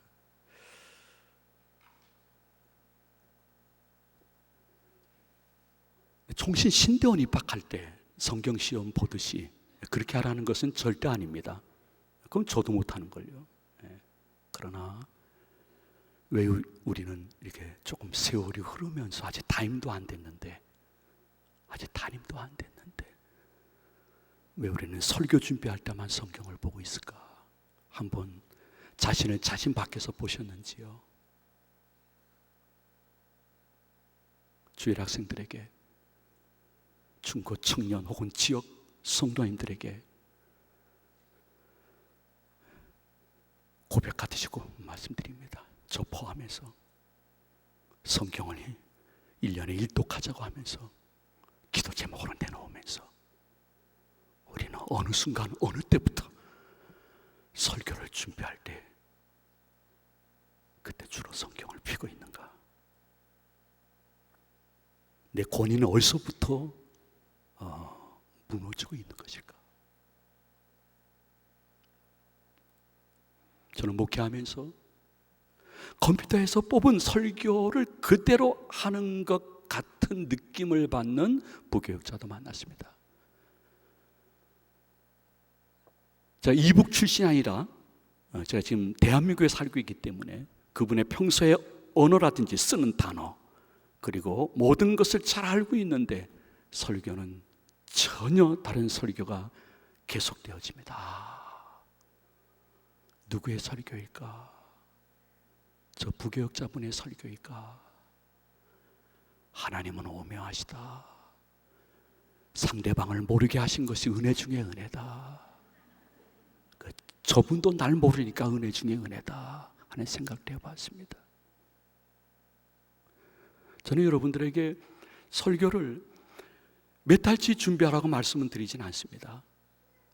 총신 신대원 입학할 때 성경 시험 보듯이 그렇게 하라는 것은 절대 아닙니다. 그럼 저도 못하는 걸요. 그러나 왜 우리는 이렇게 조금 세월이 흐르면서 아직 담임도 안 됐는데 왜 우리는 설교 준비할 때만 성경을 보고 있을까? 한번 자신을 자신 밖에서 보셨는지요? 주일 학생들에게, 중고 청년 혹은 지역 성도님들에게 고백하듯이 말씀드립니다. 저 포함해서 성경을 1년에 일독하자고 하면서 기도 제목으로 내놓으면서 우리는 어느 순간 어느 때부터 설교를 준비할 때 그때 주로 성경을 펴고 있는가? 내 권위는 어디서부터 무너지고 있는 것일까? 저는 목회하면서 컴퓨터에서 뽑은 설교를 그대로 하는 것 같은 느낌을 받는 부교역자도 만났습니다. 제가 이북 출신이 아니라 제가 지금 대한민국에 살고 있기 때문에 그분의 평소의 언어라든지 쓰는 단어 그리고 모든 것을 잘 알고 있는데 설교는 전혀 다른 설교가 계속되어집니다. 누구의 설교일까? 저 부교역자분의 설교일까? 하나님은 오묘하시다. 상대방을 모르게 하신 것이 은혜 중에 은혜다. 저분도 날 모르니까 은혜 중에 은혜다 하는 생각도 해봤습니다. 저는 여러분들에게 설교를 몇 달치 준비하라고 말씀은 드리진 않습니다.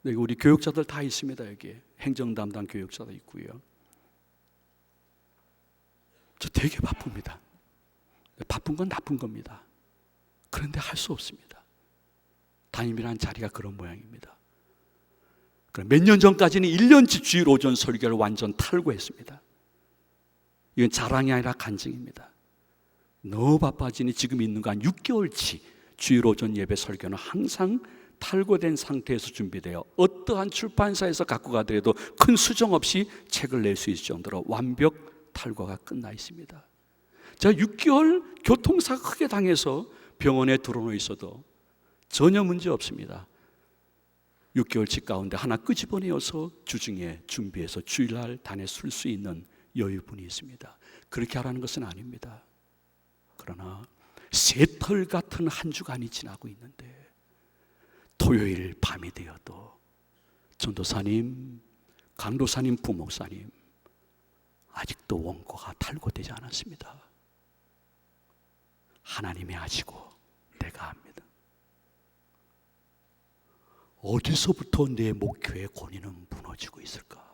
여기 우리 교육자들 다 있습니다. 여기 행정 담당 교육자도 있고요. 저 되게 바쁩니다. 바쁜 건 나쁜 겁니다. 그런데 할 수 없습니다. 담임이라는 자리가 그런 모양입니다. 몇 년 전까지는 1년치 주일 오전 설교를 완전 탈구했습니다. 이건 자랑이 아니라 간증입니다. 너무 바빠지니 지금 있는 거 한 6개월치 주일 오전 예배 설교는 항상 탈고된 상태에서 준비되어 어떠한 출판사에서 갖고 가더라도 큰 수정 없이 책을 낼 수 있을 정도로 완벽 탈고가 끝나 있습니다. 제가 6개월 교통사고 크게 당해서 병원에 들어놓여 있어도 전혀 문제 없습니다. 6개월치 가운데 하나 끄집어내어서 주중에 준비해서 주일날 단에 쓸 수 있는 여유분이 있습니다. 그렇게 하라는 것은 아닙니다. 그러나 새털 같은 한 주간이 지나고 있는데 토요일 밤이 되어도 전도사님, 강도사님, 부목사님 아직도 원고가 탈고되지 않았습니다. 하나님이 하시고 내가 합니다. 어디서부터 내 목회의 권위는 무너지고 있을까?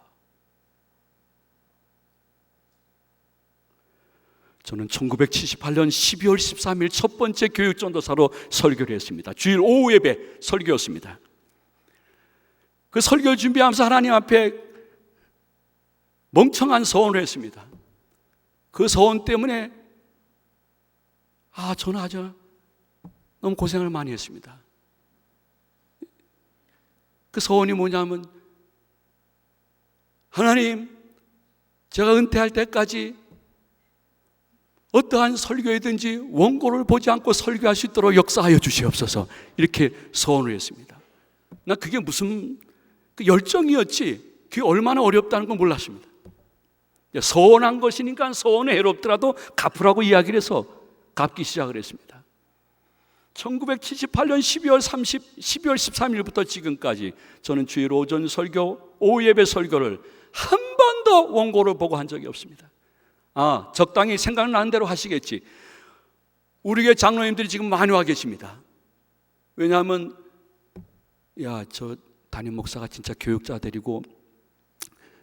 저는 1978년 12월 13일 첫 번째 교육전도사로 설교를 했습니다. 주일 오후 예배 설교였습니다. 그 설교 준비하면서 하나님 앞에 멍청한 서원을 했습니다. 그 서원 때문에 저는 아주 너무 고생을 많이 했습니다. 그 서원이 뭐냐면 하나님, 제가 은퇴할 때까지 어떠한 설교이든지 원고를 보지 않고 설교할 수 있도록 역사하여 주시옵소서, 이렇게 서원을 했습니다. 나 그게 무슨 열정이었지 그게 얼마나 어렵다는 건 몰랐습니다. 서운한 것이니까 서운해 해롭더라도 갚으라고 이야기를 해서 갚기 시작을 했습니다. 1978년 12월 13일부터 지금까지 저는 주일 오전 설교, 오후 예배 설교를 한 번도 원고를 보고 한 적이 없습니다. 적당히 생각나는 대로 하시겠지. 우리 교회 장로님들이 지금 많이 와 계십니다. 왜냐하면 저 담임 목사가 진짜 교육자 데리고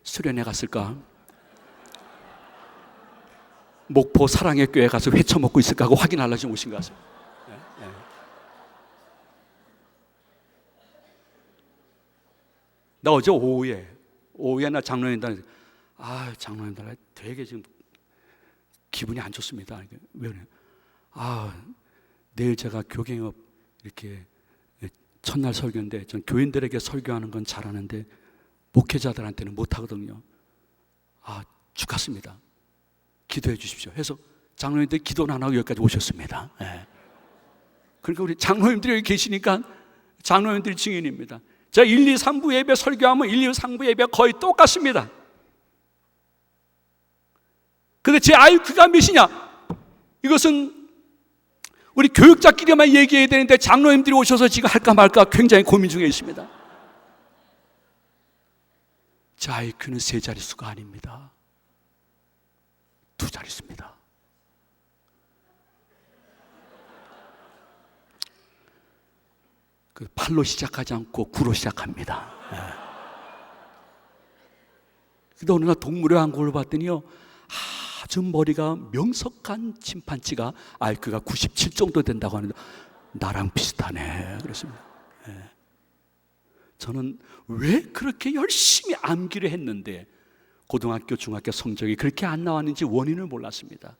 수련회 갔을까? 목포 사랑의 교회 가서 회쳐 먹고 있을까 하고 확인하려고 지금 오신 것 같습니다. 나 어제 오후에 나 장로님들 장로님들 되게 지금 기분이 안 좋습니다. 왜 그래요? 내일 제가 교갱업 이렇게 첫날 설교인데 전 교인들에게 설교하는 건 잘하는데 목회자들한테는 못하거든요. 축하습니다. 기도해 주십시오. 해서 장로님들 기도는 안 하고 여기까지 오셨습니다. 그러니까 우리 장로님들이 여기 계시니까 장로님들이 증인입니다. 제가 1, 2, 3부 예배 설교하면 1, 2, 3부 예배 거의 똑같습니다. 근데 제 IQ가 몇이냐? 이것은 우리 교육자끼리만 얘기해야 되는데 장로님들이 오셔서 지금 할까 말까 굉장히 고민 중에 있습니다. 제 IQ는 3자릿수가 아닙니다. 2자릿수입니다. 그 8로 시작하지 않고 9로 시작합니다. 근데 어느 날 동물의 왕국을 봤더니요, 아주 머리가 명석한 침판치가 IQ가 97 정도 된다고 하는데 나랑 비슷하네 그랬습니다. 저는 왜 그렇게 열심히 암기를 했는데 고등학교, 중학교 성적이 그렇게 안 나왔는지 원인을 몰랐습니다.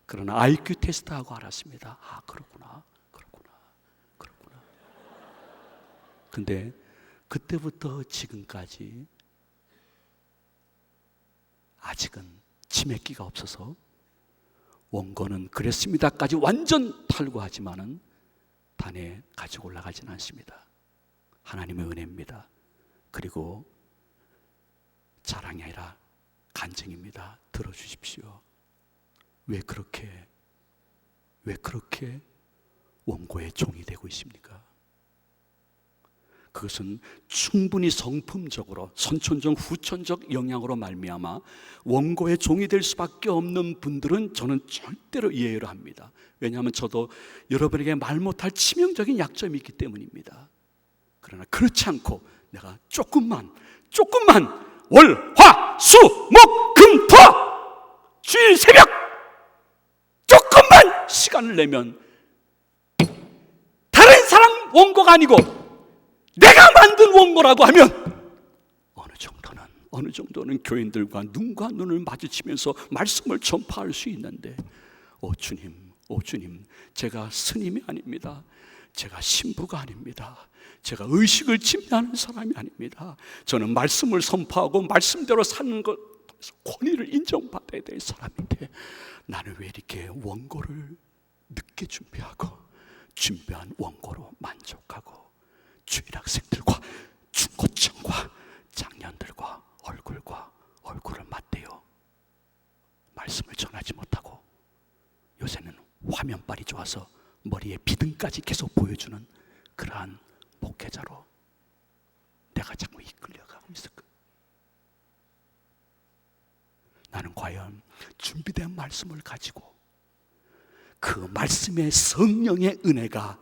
그러나 IQ 테스트하고 알았습니다. 그렇구나. 근데 그때부터 지금까지 아직은 치매기가 없어서 원고는 그랬습니다까지 완전 탈구하지만은 단에 가지고 올라가지는 않습니다. 하나님의 은혜입니다. 그리고 자랑이 아니라 간증입니다. 들어주십시오. 왜 그렇게 원고의 종이 되고 있습니까? 그것은 충분히 성품적으로 선천적 후천적 영향으로 말미암아 원고의 종이 될 수밖에 없는 분들은 저는 절대로 이해를 합니다. 왜냐하면 저도 여러분에게 말 못할 치명적인 약점이 있기 때문입니다. 그러나 그렇지 않고 내가 조금만 월, 화, 수, 목, 금, 토 주일 새벽 조금만 시간을 내면 다른 사람 원고가 아니고 내가 만든 원고라고 하면 어느 정도는 교인들과 눈과 눈을 마주치면서 말씀을 전파할 수 있는데 오 주님 제가 스님이 아닙니다. 제가 신부가 아닙니다. 제가 의식을 침례하는 사람이 아닙니다. 저는 말씀을 선포하고 말씀대로 사는 것 권위를 인정받아야 될 사람인데 나는 왜 이렇게 원고를 늦게 준비한 원고로 만족하고 주일 학생들과 중고층과 장년들과 얼굴을 맞대요. 말씀을 전하지 못하고 요새는 화면빨이 좋아서 머리에 비등까지 계속 보여주는 그러한 목회자로 내가 자꾸 이끌려가고 있을까? 나는 과연 준비된 말씀을 가지고 그 말씀의 성령의 은혜가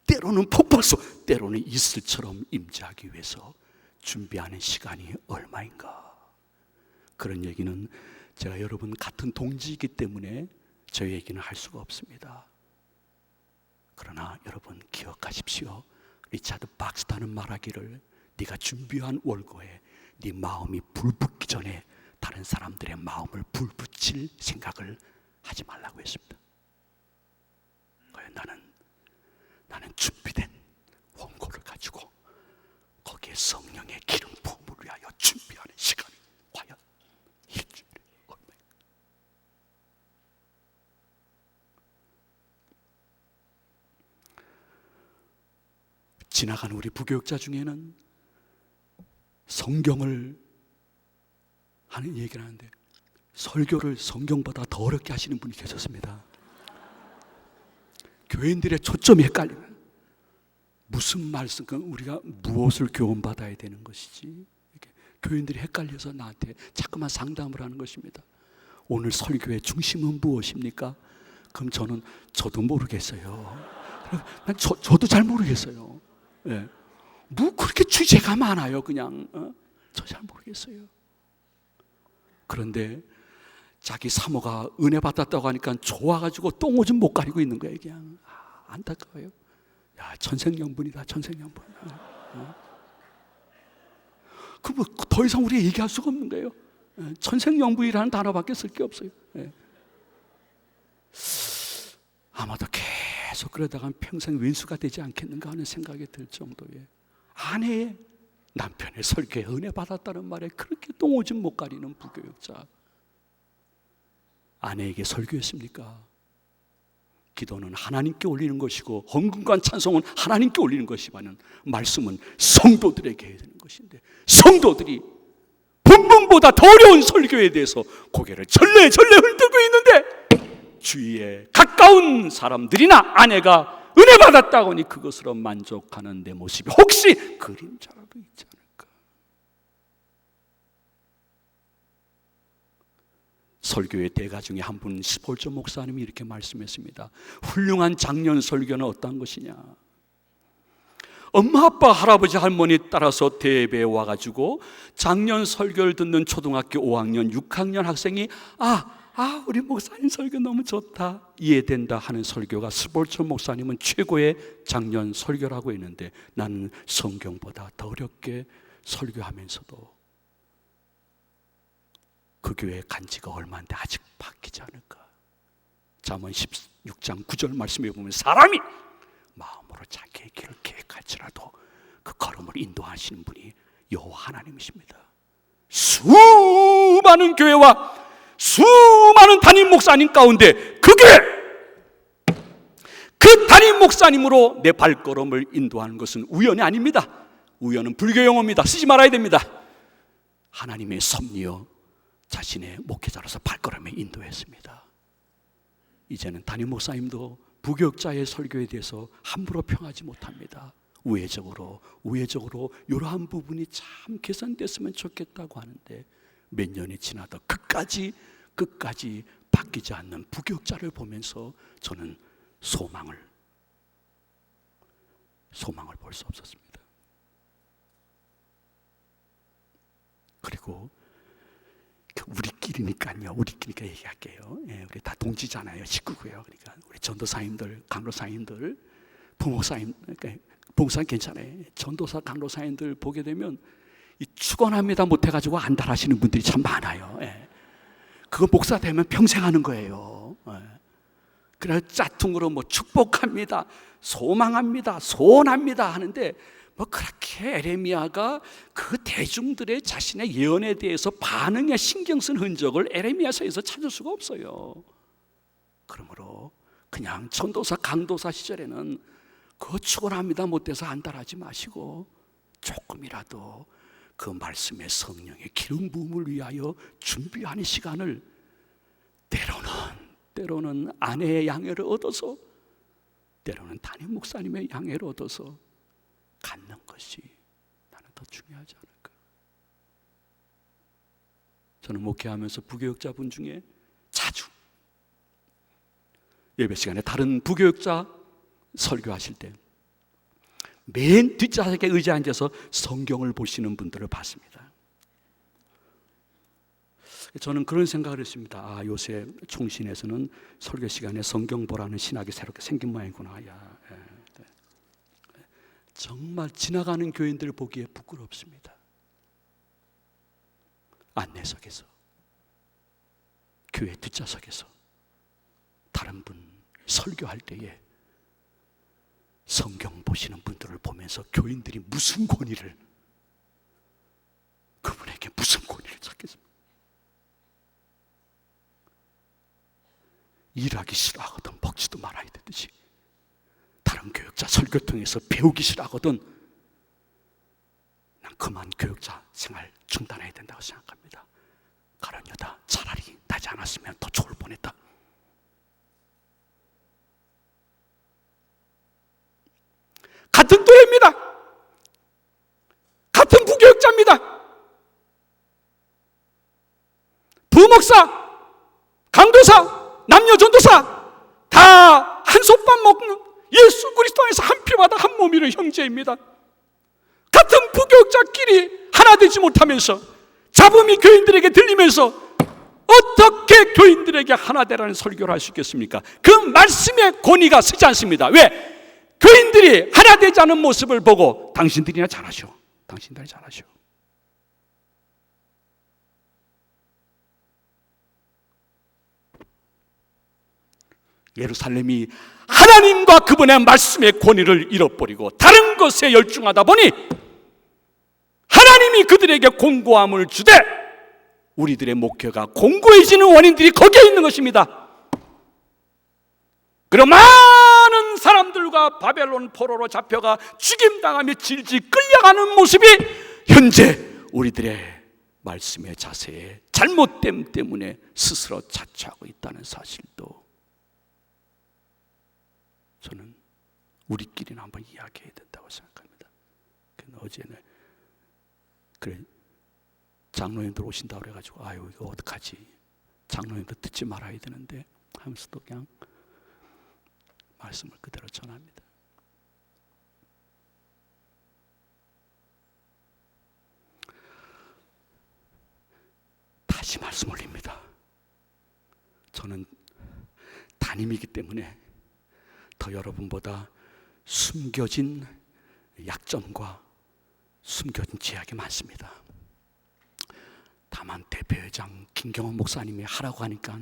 때로는 폭발소, 때로는 이슬처럼 임재하기 위해서 준비하는 시간이 얼마인가? 그런 얘기는 제가 여러분 같은 동지이기 때문에 저 얘기는 할 수가 없습니다. 그러나 여러분 기억하십시오. 리차드 박스터는 말하기를 네가 준비한 월거에 네 마음이 불붙기 전에 다른 사람들의 마음을 불붙일 생각을 하지 말라고 했습니다. 나는 준비된 원고를 가지고 거기에 성령의 기름 부음을 위하여 준비하는 시간이 과연 일주일에 얼마인가? 지나가는 우리 부교육자 중에는 성경을 하는 얘기를 하는데 설교를 성경보다 더 어렵게 하시는 분이 계셨습니다. 교인들의 초점이 헷갈리면 무슨 말씀, 우리가 무엇을 교훈받아야 되는 것이지, 이렇게 교인들이 헷갈려서 나한테 자꾸만 상담을 하는 것입니다. 오늘 설교의 중심은 무엇입니까? 그럼 저도 모르겠어요. 저도 잘 모르겠어요. 예. 뭐 그렇게 주제가 많아요, 그냥. 저 잘 모르겠어요. 그런데 자기 사모가 은혜 받았다고 하니까 좋아가지고 똥오줌 못 가리고 있는 거예요, 그냥. 안타까워요. 야, 천생연분이다, 천생연분. 그 뭐 더 이상 우리가 얘기할 수가 없는 거예요. 천생연분이라는 단어밖에 쓸 게 없어요. 아마도 계속 그러다가 평생 왼수가 되지 않겠는가 하는 생각이 들 정도의, 아내의 남편의 설교에 은혜 받았다는 말에 그렇게 똥오줌 못 가리는 부교육자. 아내에게 설교했습니까? 기도는 하나님께 올리는 것이고 헌금과 찬송은 하나님께 올리는 것이지만 말씀은 성도들에게 해야 되는 것인데, 성도들이 본문보다 더 어려운 설교에 대해서 고개를 절레절레 흔들고 있는데, 주위에 가까운 사람들이나 아내가 은혜 받았다고 하니 그것으로 만족하는 내 모습이 혹시 그림자라도 있지 않을까? 설교의 대가 중에 한 분, 스폴저 목사님이 이렇게 말씀했습니다. 훌륭한 장년 설교는 어떤 것이냐? 엄마, 아빠, 할아버지, 할머니 따라서 대회에 와가지고 장년 설교를 듣는 초등학교 5학년, 6학년 학생이 우리 목사님 설교 너무 좋다, 이해된다 하는 설교가 스폴처 목사님은 최고의 장년 설교라고 했는데, 나는 성경보다 더 어렵게 설교하면서도 그 교회에 간 지가 얼마인데 아직 바뀌지 않을까? 잠언 16장 9절 말씀에 보면 사람이 마음으로 자기의 길을 계획할지라도 그 걸음을 인도하시는 분이 여호와 하나님이십니다. 수많은 교회와 수많은 담임 목사님 가운데 그 교회, 그 담임 목사님으로 내 발걸음을 인도하는 것은 우연이 아닙니다. 우연은 불교 용어입니다. 쓰지 말아야 됩니다. 하나님의 섭리여 자신의 목회자로서 발걸음에 인도했습니다. 이제는 담임 목사님도 부교육자의 설교에 대해서 함부로 평하지 못합니다. 우회적으로 이러한 부분이 참 개선됐으면 좋겠다고 하는데, 몇 년이 지나도 끝까지 바뀌지 않는 부교육자를 보면서 저는 소망을 볼 수 없었습니다. 그리고 우리끼리니까 얘기할게요. 우리 다 동지잖아요. 식구고요. 그러니까 우리 전도사님들, 강로사님들, 부목사님, 부목사님 괜찮아요. 전도사, 강로사님들 보게 되면 이 축원합니다 못해가지고 안달하시는 분들이 참 많아요. 그거 목사 되면 평생 하는 거예요. 그래서 짝퉁으로 뭐 축복합니다, 소망합니다, 소원합니다 하는데, 뭐 그렇게 에레미야가 그 대중들의 자신의 예언에 대해서 반응에 신경 쓴 흔적을 에레미야서에서 찾을 수가 없어요. 그러므로 그냥 전도사, 강도사 시절에는 그거 축원합니다 못해서 안달하지 마시고 조금이라도 그 말씀의 성령의 기름 부음을 위하여 준비하는 시간을, 때로는 아내의 양해를 얻어서, 때로는 담임 목사님의 양해를 얻어서 갖는 것이 나는 더 중요하지 않을까? 저는 목회하면서 부교육자분 중에 자주 예배 시간에 다른 부교육자 설교하실 때 맨 뒷좌석에 의자에 앉아서 성경을 보시는 분들을 봤습니다. 저는 그런 생각을 했습니다. 요새 총신에서는 설교 시간에 성경 보라는 신학이 새롭게 생긴 모양이구나. 정말 지나가는 교인들을 보기에 부끄럽습니다. 안내석에서, 교회 뒷좌석에서 다른 분 설교할 때에 성경 보시는 분들을 보면서 교인들이 무슨 권위를, 그분에게 무슨 권위를 찾겠습니까? 일하기 싫어하거든 먹지도 말아야 되듯이, 다른 교육자 설교 통해서 배우기 싫어하거든 난 그만 교육자 생활 중단해야 된다고 생각합니다. 가련유다, 차라리 하지 않았으면 더 좋을 뻔했다. 같은 또래입니다. 같은 부교육자입니다. 부목사, 강도사, 남녀전도사 다 한솥밥 먹는 예수 그리스도 안에서 한 피바다 한 몸이는 형제입니다. 같은 부교육자끼리 하나 되지 못하면서 잡음이 교인들에게 들리면서 어떻게 교인들에게 하나 되라는 설교를 할 수 있겠습니까? 그 말씀의 권위가 서지 않습니다. 왜? 교인들이 하나 되지 않은 모습을 보고 당신들이나 잘하셔. 당신들이 잘하셔. 예루살렘이 하나님과 그분의 말씀의 권위를 잃어버리고 다른 것에 열중하다 보니 하나님이 그들에게 공고함을 주되 우리들의 목회가 공고해지는 원인들이 거기에 있는 것입니다. 그리고 많은 사람들과 바벨론 포로로 잡혀가 죽임당하며 질질 끌려가는 모습이 현재 우리들의 말씀의 자세의 잘못됨 때문에 스스로 자초하고 있다는 사실도 저는 우리끼리는 한번 이야기해야 된다고 생각합니다. 어제는 그래 장로님들 오신다고 그래가지고 아유 이거 어떡하지, 장로님들 듣지 말아야 되는데 하면서도 그냥 말씀을 그대로 전합니다. 다시 말씀 올립니다. 저는 담임이기 때문에 더 여러분보다 숨겨진 약점과 숨겨진 제약이 많습니다. 다만 대표회장 김경원 목사님이 하라고 하니까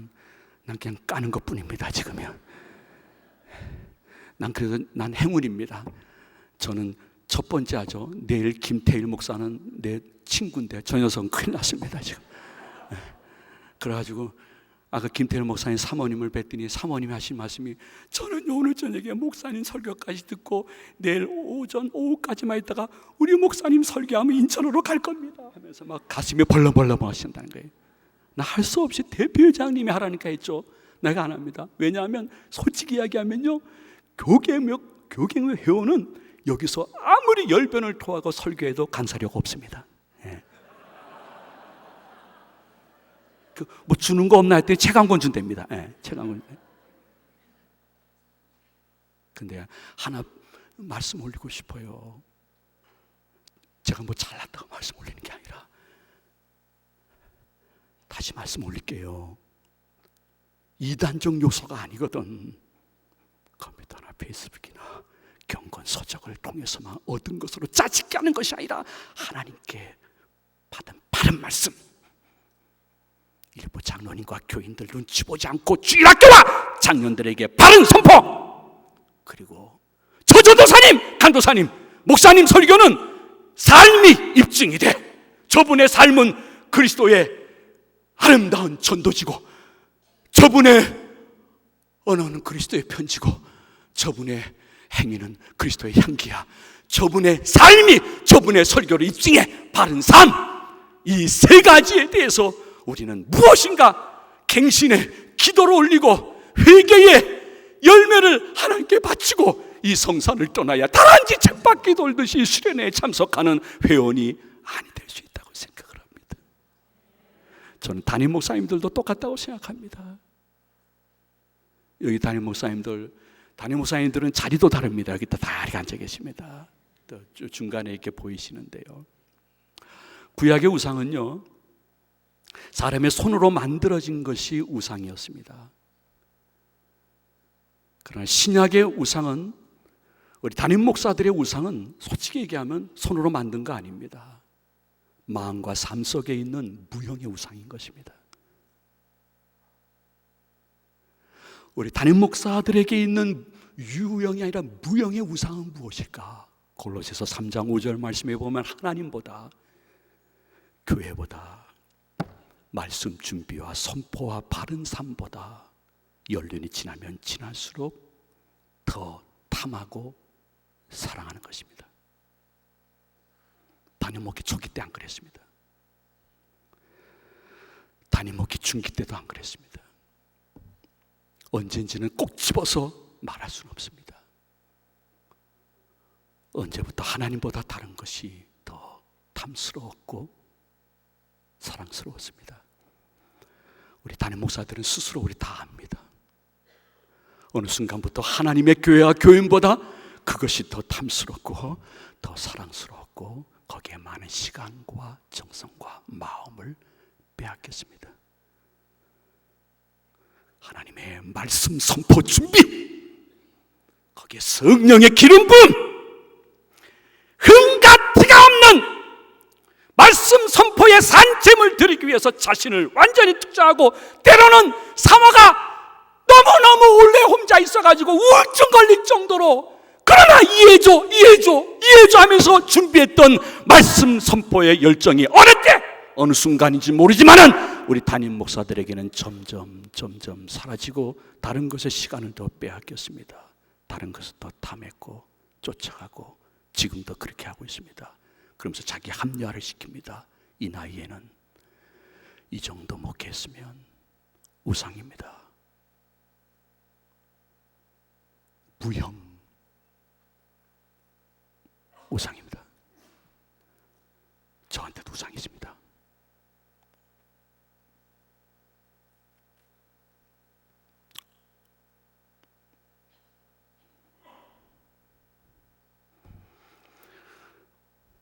난 그냥 까는 것뿐입니다. 지금은 난 행운입니다. 저는 첫 번째 하죠. 내일 김태일 목사는 내 친구인데 저 녀석은 큰일 났습니다 지금. 그래가지고 아까 김태일 목사님 사모님을 뵀더니 사모님이 하신 말씀이 저는 오늘 저녁에 목사님 설교까지 듣고 내일 오후까지만 있다가 우리 목사님 설교하면 인천으로 갈 겁니다 하면서 막 가슴이 벌렁벌렁 하신다는 거예요. 나 할 수 없이 대표회장님이 하라니까 했죠. 내가 안 합니다. 왜냐하면 솔직히 이야기하면요, 교갱의 회원은 여기서 아무리 열변을 토하고 설교해도 간사료가 없습니다. 뭐 주는 거 없나 했더니 책 한 권 준답니다. 책 한 권. 근데 하나 말씀 올리고 싶어요. 제가 뭐 잘났다고 말씀 올리는 게 아니라 다시 말씀 올릴게요. 이단적 요소가 아니거든. 컴퓨터나 페이스북이나 경건 서적을 통해서만 얻은 것으로 짜집게 하는 것이 아니라 하나님께 받은 바른 말씀, 일부 장로님과 교인들 눈치 보지 않고 주일학교와 장년들에게 바른 선포, 그리고 저전도사님, 간도사님, 목사님 설교는 삶이 입증이 돼. 저분의 삶은 그리스도의 아름다운 전도지고 저분의 언어는 그리스도의 편지고 저분의 행위는 그리스도의 향기야. 저분의 삶이 저분의 설교를 입증해 바른 삶, 이 세 가지에 대해서 우리는 무엇인가 갱신의 기도를 올리고 회개의 열매를 하나님께 바치고 이 성산을 떠나야 다란쥐 쳇바퀴 돌듯이 수련회에 참석하는 회원이 아니 될 수 있다고 생각을 합니다. 저는 담임 목사님들도 똑같다고 생각합니다. 여기 담임 목사님들은 자리도 다릅니다. 여기 다 이렇게 앉아 계십니다. 또 중간에 이렇게 보이시는데요, 구약의 우상은요 사람의 손으로 만들어진 것이 우상이었습니다. 그러나 신약의 우상은, 우리 담임 목사들의 우상은 솔직히 얘기하면 손으로 만든 거 아닙니다. 마음과 삶 속에 있는 무형의 우상인 것입니다. 우리 담임 목사들에게 있는 유형이 아니라 무형의 우상은 무엇일까? 골로새서 3장 5절 말씀에 보면 하나님보다, 교회보다, 말씀 준비와 선포와 바른 삶보다 연륜이 지나면 지날수록 더 탐하고 사랑하는 것입니다. 담임 목회 초기 때 안 그랬습니다. 담임 목회 중기 때도 안 그랬습니다. 언젠지는 꼭 집어서 말할 수는 없습니다. 언제부터 하나님보다 다른 것이 더 탐스러웠고 사랑스러웠습니다. 우리 담임 목사들은 스스로 우리 다 압니다. 어느 순간부터 하나님의 교회와 교인보다 그것이 더 탐스럽고 더 사랑스러웠고 거기에 많은 시간과 정성과 마음을 빼앗겼습니다. 하나님의 말씀 선포 준비, 거기에 성령의 기름 부음, 흠같이가 없는 말씀 선포의 산짐을 드리기 위해서 자신을 완전히 투자하고, 때로는 사모가 너무너무 원래 혼자 있어가지고 우울증 걸릴 정도로, 그러나 이해줘 하면서 준비했던 말씀 선포의 열정이 어느 순간인지 모르지만은 우리 담임 목사들에게는 점점 사라지고 다른 것에 시간을 더 빼앗겼습니다. 다른 것을 더 탐했고 쫓아가고 지금도 그렇게 하고 있습니다. 그러면서 자기 합리화를 시킵니다. 이 나이에는 이 정도 목회했으면 우상입니다. 무형 우상입니다. 저한테도 우상이십니다.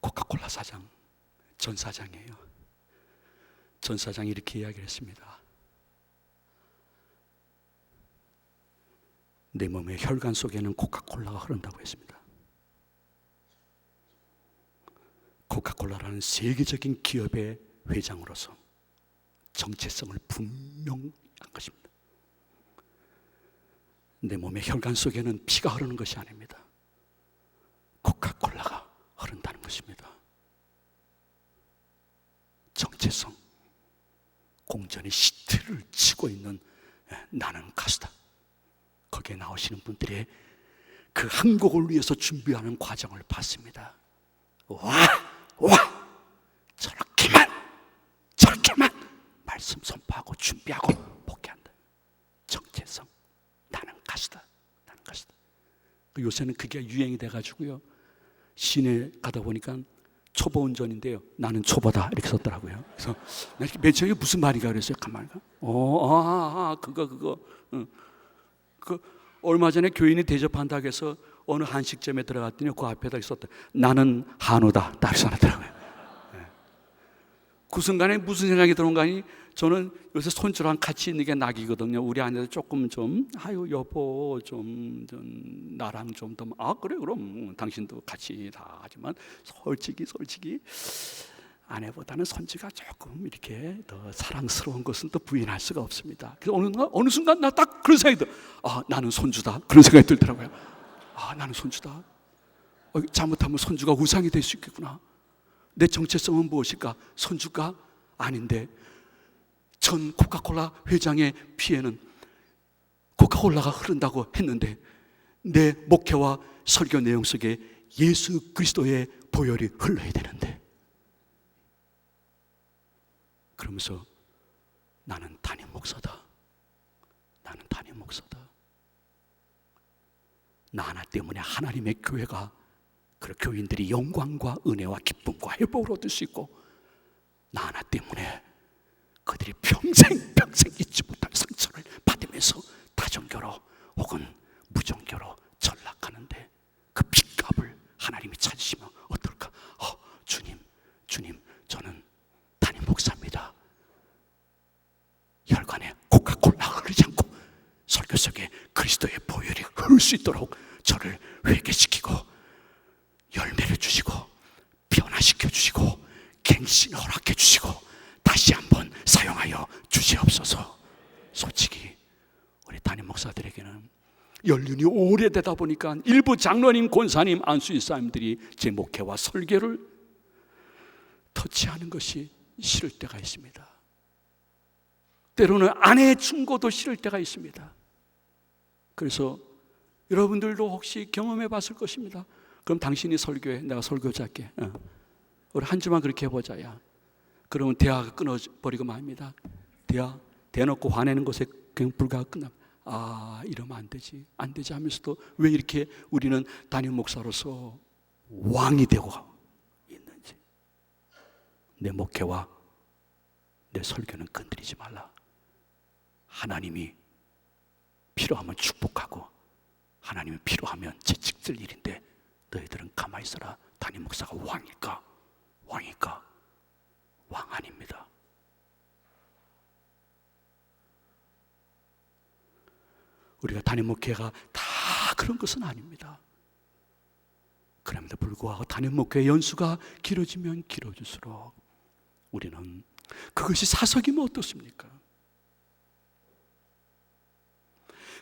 코카콜라 사장, 전 사장이에요. 전 사장이 이렇게 이야기를 했습니다. 내 몸의 혈관 속에는 코카콜라가 흐른다고 했습니다. 코카콜라라는 세계적인 기업의 회장으로서 정체성을 분명한 것입니다. 내 몸의 혈관 속에는 피가 흐르는 것이 아닙니다. 코카콜라가 흐른다는 것입니다. 정체성, 공전의 시트를 치고 있는 나는 가수다. 거기에 나오시는 분들의 그 한 곡을 위해서 준비하는 과정을 봤습니다. 저렇게만 말씀 선포하고 준비하고 목회한다. 정체성, 나는 가수다. 요새는 그게 유행이 돼가지고요, 시내 가다 보니까 초보 운전인데요, 나는 초보다 이렇게 썼더라고요. 그래서 맨 처음에 무슨 말인가 그랬어요. 가만히 그거 얼마 전에 교인이 대접한다고 해서 어느 한식점에 들어갔더니 그 앞에다 있었다. 나는 한우다. 딱 써놨더라고요. 그 순간에 무슨 생각이 들어온가 하니, 저는 요새 손주랑 같이 있는 게 낙이거든요. 우리 아내도 조금 여보 나랑 좀 더, 그래 그럼 당신도 같이 다 하지만 솔직히 아내보다는 손주가 조금 이렇게 더 사랑스러운 것은 또 부인할 수가 없습니다. 그래서 어느 순간 나 딱 그런 생각이 들어. 나는 손주다. 그런 생각이 들더라고요. 나는 손주다. 잘못하면 손주가 우상이 될 수 있겠구나. 내 정체성은 무엇일까? 손주가 아닌데, 전 코카콜라 회장의 피에는 코카콜라가 흐른다고 했는데 내 목회와 설교 내용 속에 예수 그리스도의 보혈이 흘러야 되는데, 그러면서 나는 담임 목사다. 나 하나 때문에 하나님의 교회가, 그 교인들이 영광과 은혜와 기쁨과 회복을 얻을 수 있고, 나 하나 때문에 그들이 평생 잊지 못할 상처를 받으면서 다종교로 혹은 무종교로 전락하는데 그 핏값을 하나님이 찾으시면 어떨까? 주님, 저는 담임 목사입니다. 혈관에 코카콜라 흐르지 않고 설교 속에 그리스도의 보혈이 흐를 수 있도록 저를 회개시키고 열매를 주시고 변화시켜 주시고 갱신 허락해 주시고 다시 한번 사용하여 주시옵소서. 솔직히 우리 담임 목사들에게는 연륜이 오래되다 보니까 일부 장로님, 권사님, 안수일사님들이 제 목회와 설교를 터치하는 것이 싫을 때가 있습니다. 때로는 아내의 충고도 싫을 때가 있습니다. 그래서 여러분들도 혹시 경험해 봤을 것입니다. 그럼 당신이 설교해, 내가 설교자 할게. 우리 한 주만 그렇게 해보자. 그러면 대화가 끊어버리고 맙니다. 대놓고 화내는 것에 그냥 불과하고 끝납니다. 이러면 안 되지 하면서도 왜 이렇게 우리는 담임 목사로서 왕이 되고 있는지. 내 목회와 내 설교는 건드리지 말라. 하나님이 필요하면 축복하고 하나님이 필요하면 채찍질 일인데 너희들은 가만히 있어라. 담임 목사가 왕일까? 왕 아닙니다. 우리가 담임 목회가 다 그런 것은 아닙니다. 그럼에도 불구하고 담임 목회의 연수가 길어지면 길어질수록 우리는 그것이 사석이면 어떻습니까?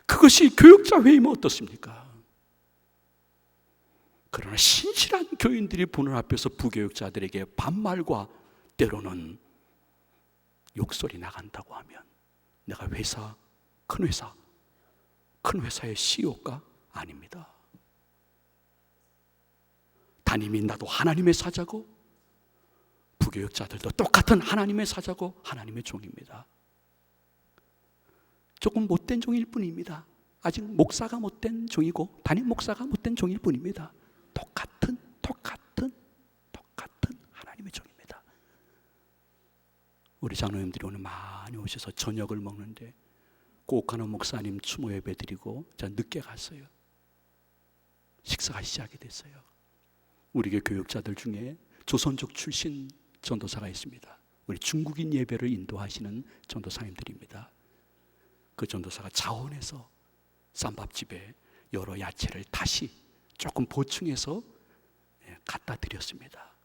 그것이 교육자 회의면 어떻습니까? 그러나 신실한 교인들이 보는 앞에서 부교육자들에게 반말과 때로는 욕설이 나간다고 하면 내가 큰 회사의 CEO가 아닙니다. 담임인 나도 하나님의 사자고 부교육자들도 똑같은 하나님의 사자고 하나님의 종입니다. 조금 못된 종일 뿐입니다. 아직 목사가 못된 종이고 담임 목사가 못된 종일 뿐입니다. 똑같은 하나님의 종입니다. 우리 장로님들이 오늘 많이 오셔서 저녁을 먹는데 꼭하는 목사님 추모 예배 드리고 저 늦게 갔어요. 식사가 시작이 됐어요. 우리 교회 교육자들 중에 조선족 출신 전도사가 있습니다. 우리 중국인 예배를 인도하시는 전도사님들입니다. 그 전도사가 자원해서 쌈밥집에 여러 야채를 다시 조금 보충해서 갖다 드렸습니다.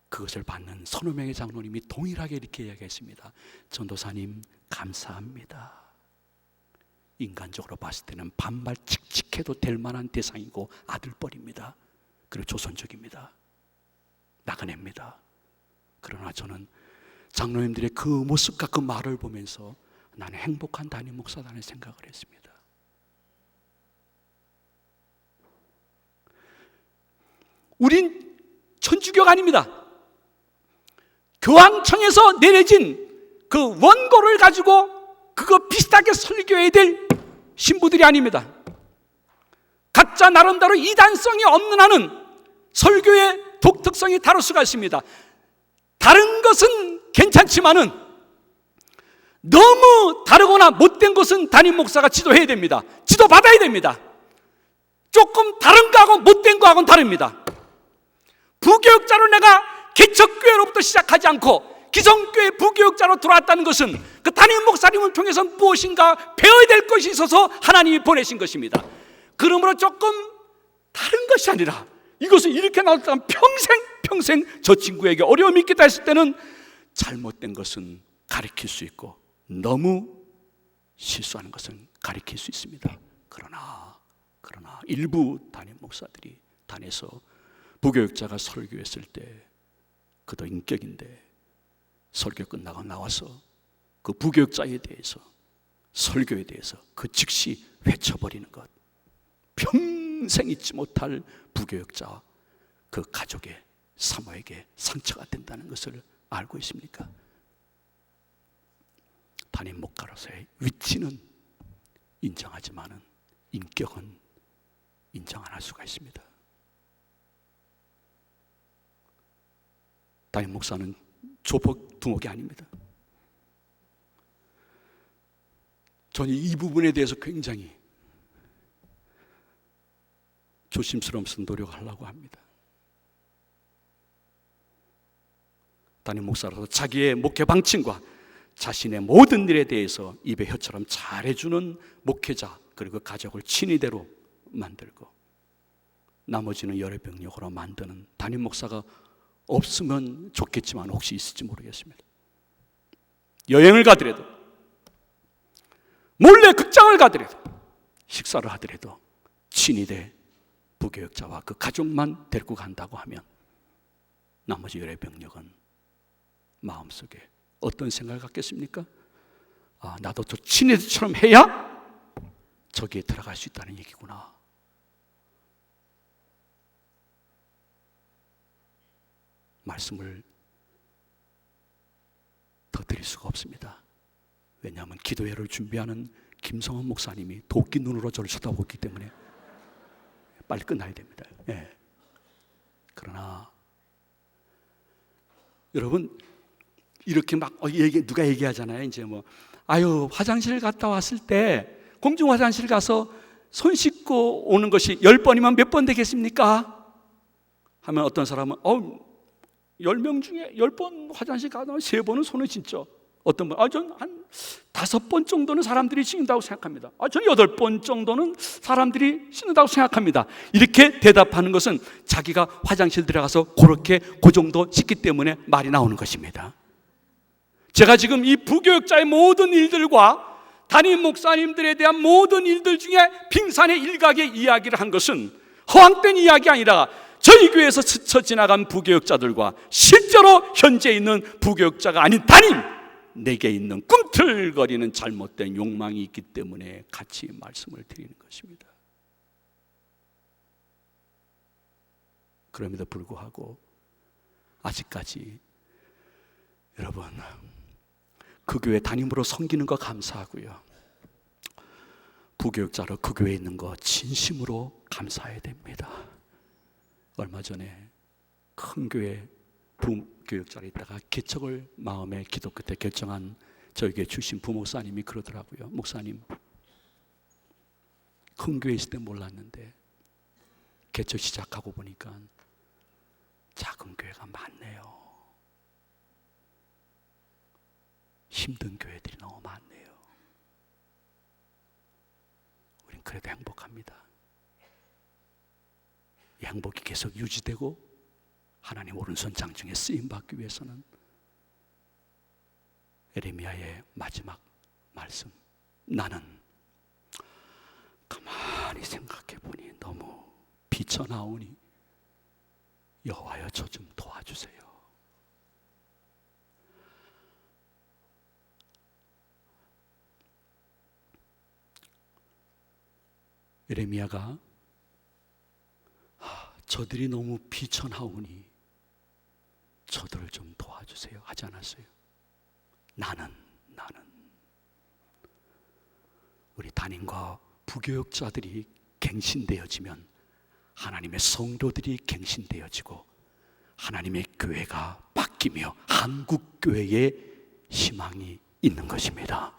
그것을 받는 서너 명의 장로님이 동일하게 이렇게 이야기했습니다. 전도사님 감사합니다. 인간적으로 봤을 때는 반말 칙칙해도 될 만한 대상이고 아들뻘입니다. 그리고 조선족입니다. 나그네입니다. 그러나 저는 장로님들의 그 모습과 그 말을 보면서 나는 행복한 담임 목사다는 생각을 했습니다. 우린 천주교가 아닙니다. 교황청에서 내려진 그 원고를 가지고 그거 비슷하게 설교해야 될 신부들이 아닙니다. 각자 나름대로 이단성이 없는 한은 설교의 독특성이 다를 수가 있습니다. 다른 것은 괜찮지만은 너무 다르거나 못된 것은 담임 목사가 지도해야 됩니다. 지도받아야 됩니다. 조금 다른 거하고 못된 거하고는 다릅니다. 부교육자로 내가 개척교회로부터 시작하지 않고 기성교회 부교육자로 들어왔다는 것은 그 담임 목사님을 통해서 무엇인가 배워야 될 것이 있어서 하나님이 보내신 것입니다. 그러므로 조금 다른 것이 아니라 이것은 이렇게 나왔다면 평생 저 친구에게 어려움이 있겠다 했을 때는 잘못된 것은 가르칠 수 있고 너무 실수하는 것은 가르칠 수 있습니다. 그러나 일부 담임 목사들이 단에서 부교육자가 설교했을 때 그도 인격인데 설교 끝나고 나와서 그 부교육자에 대해서 설교에 대해서 그 즉시 외쳐버리는 것, 평생 잊지 못할 부교육자와 그 가족의 사모에게 상처가 된다는 것을 알고 있습니까? 담임 목사로서의 위치는 인정하지만은 인격은 인정 안 할 수가 있습니다. 담임 목사는 조폭 두목이 아닙니다. 저는 이 부분에 대해서 굉장히 조심스러우면서 노력하려고 합니다. 담임 목사로서 자기의 목회 방침과 자신의 모든 일에 대해서 입에 혀처럼 잘해주는 목회자 그리고 가족을 친위대로 만들고 나머지는 열애병력으로 만드는 담임 목사가 없으면 좋겠지만 혹시 있을지 모르겠습니다. 여행을 가더라도 몰래 극장을 가더라도 식사를 하더라도 친위대 부교육자와 그 가족만 데리고 간다고 하면 나머지 열애병력은 마음속에 어떤 생각을 갖겠습니까? 나도 저 친위대처럼 해야 저기에 들어갈 수 있다는 얘기구나. 말씀을 더 드릴 수가 없습니다. 왜냐하면 기도회를 준비하는 김성원 목사님이 도끼 눈으로 저를 쳐다보고 있기 때문에 빨리 끝나야 됩니다. 예. 그러나 여러분, 이렇게 막 누가 얘기하잖아요. 이제 뭐 아유, 화장실 갔다 왔을 때 공중 화장실 가서 손 씻고 오는 것이 10번이면 몇 번 되겠습니까? 하면 어떤 사람은 10명 중에 10번 화장실 가다 3번은 손을 씻죠. 어떤 분, 전 한 5번 정도는 사람들이 씻는다고 생각합니다. 저는 8번 정도는 사람들이 씻는다고 생각합니다. 이렇게 대답하는 것은 자기가 화장실 들어가서 그렇게 그 정도 씻기 때문에 말이 나오는 것입니다. 제가 지금 이 부교육자의 모든 일들과 담임 목사님들에 대한 모든 일들 중에 빙산의 일각의 이야기를 한 것은 허황된 이야기 아니라 저희 교회에서 스쳐 지나간 부교육자들과 실제로 현재 있는 부교육자가 아닌 담임, 내게 있는 꿈틀거리는 잘못된 욕망이 있기 때문에 같이 말씀을 드리는 것입니다. 그럼에도 불구하고 아직까지 여러분, 그 교회 담임으로 섬기는 거 감사하고요, 부교육자로 그 교회에 있는 거 진심으로 감사해야 됩니다. 얼마 전에 큰 교회 부교육자로 있다가 개척을 마음에 기도 끝에 결정한 저에게 주신 부목사님이 그러더라고요. 목사님, 큰 교회 있을 때 몰랐는데 개척 시작하고 보니까 작은 교회가 많네요. 힘든 교회들이 너무 많네요. 우린 그래도 행복합니다. 이 행복이 계속 유지되고 하나님 오른손 장중에 쓰임받기 위해서는 에레미야의 마지막 말씀, 나는 가만히 생각해 보니 너무 비쳐나오니 여호와여 저 좀 도와주세요. 에레미야가 저들이 너무 비쳐나오니 저들을 좀 도와주세요 하지 않았어요? 나는 우리 담임과 부교육자들이 갱신되어지면 하나님의 성도들이 갱신되어지고 하나님의 교회가 바뀌며 한국교회의 희망이 있는 것입니다.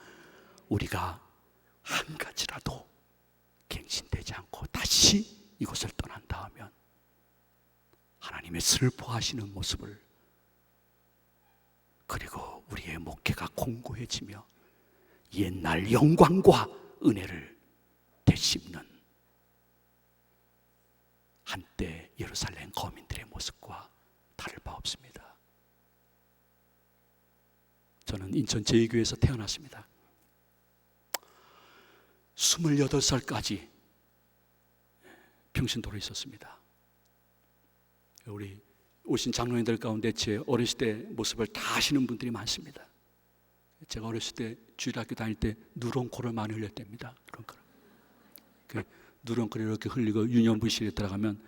우리가 한 가지라도 갱신되지 않고 다시 이곳을 떠난다 하면 하나님의 슬퍼하시는 모습을, 그리고 우리의 목회가 공고해지며 옛날 영광과 은혜를 되씹는 한때 예루살렘 거민들의 모습과 다를 바 없습니다. 저는 인천 제2교회에서 태어났습니다. 28살까지 평신도로 있었습니다. 우리 오신 장로님들 가운데 제 어렸을 때 모습을 다 아시는 분들이 많습니다. 제가 어렸을 때 주일학교 다닐 때 누런코를 많이 흘렸답니다. 누런코를 이렇게 흘리고 유년부실에 들어가면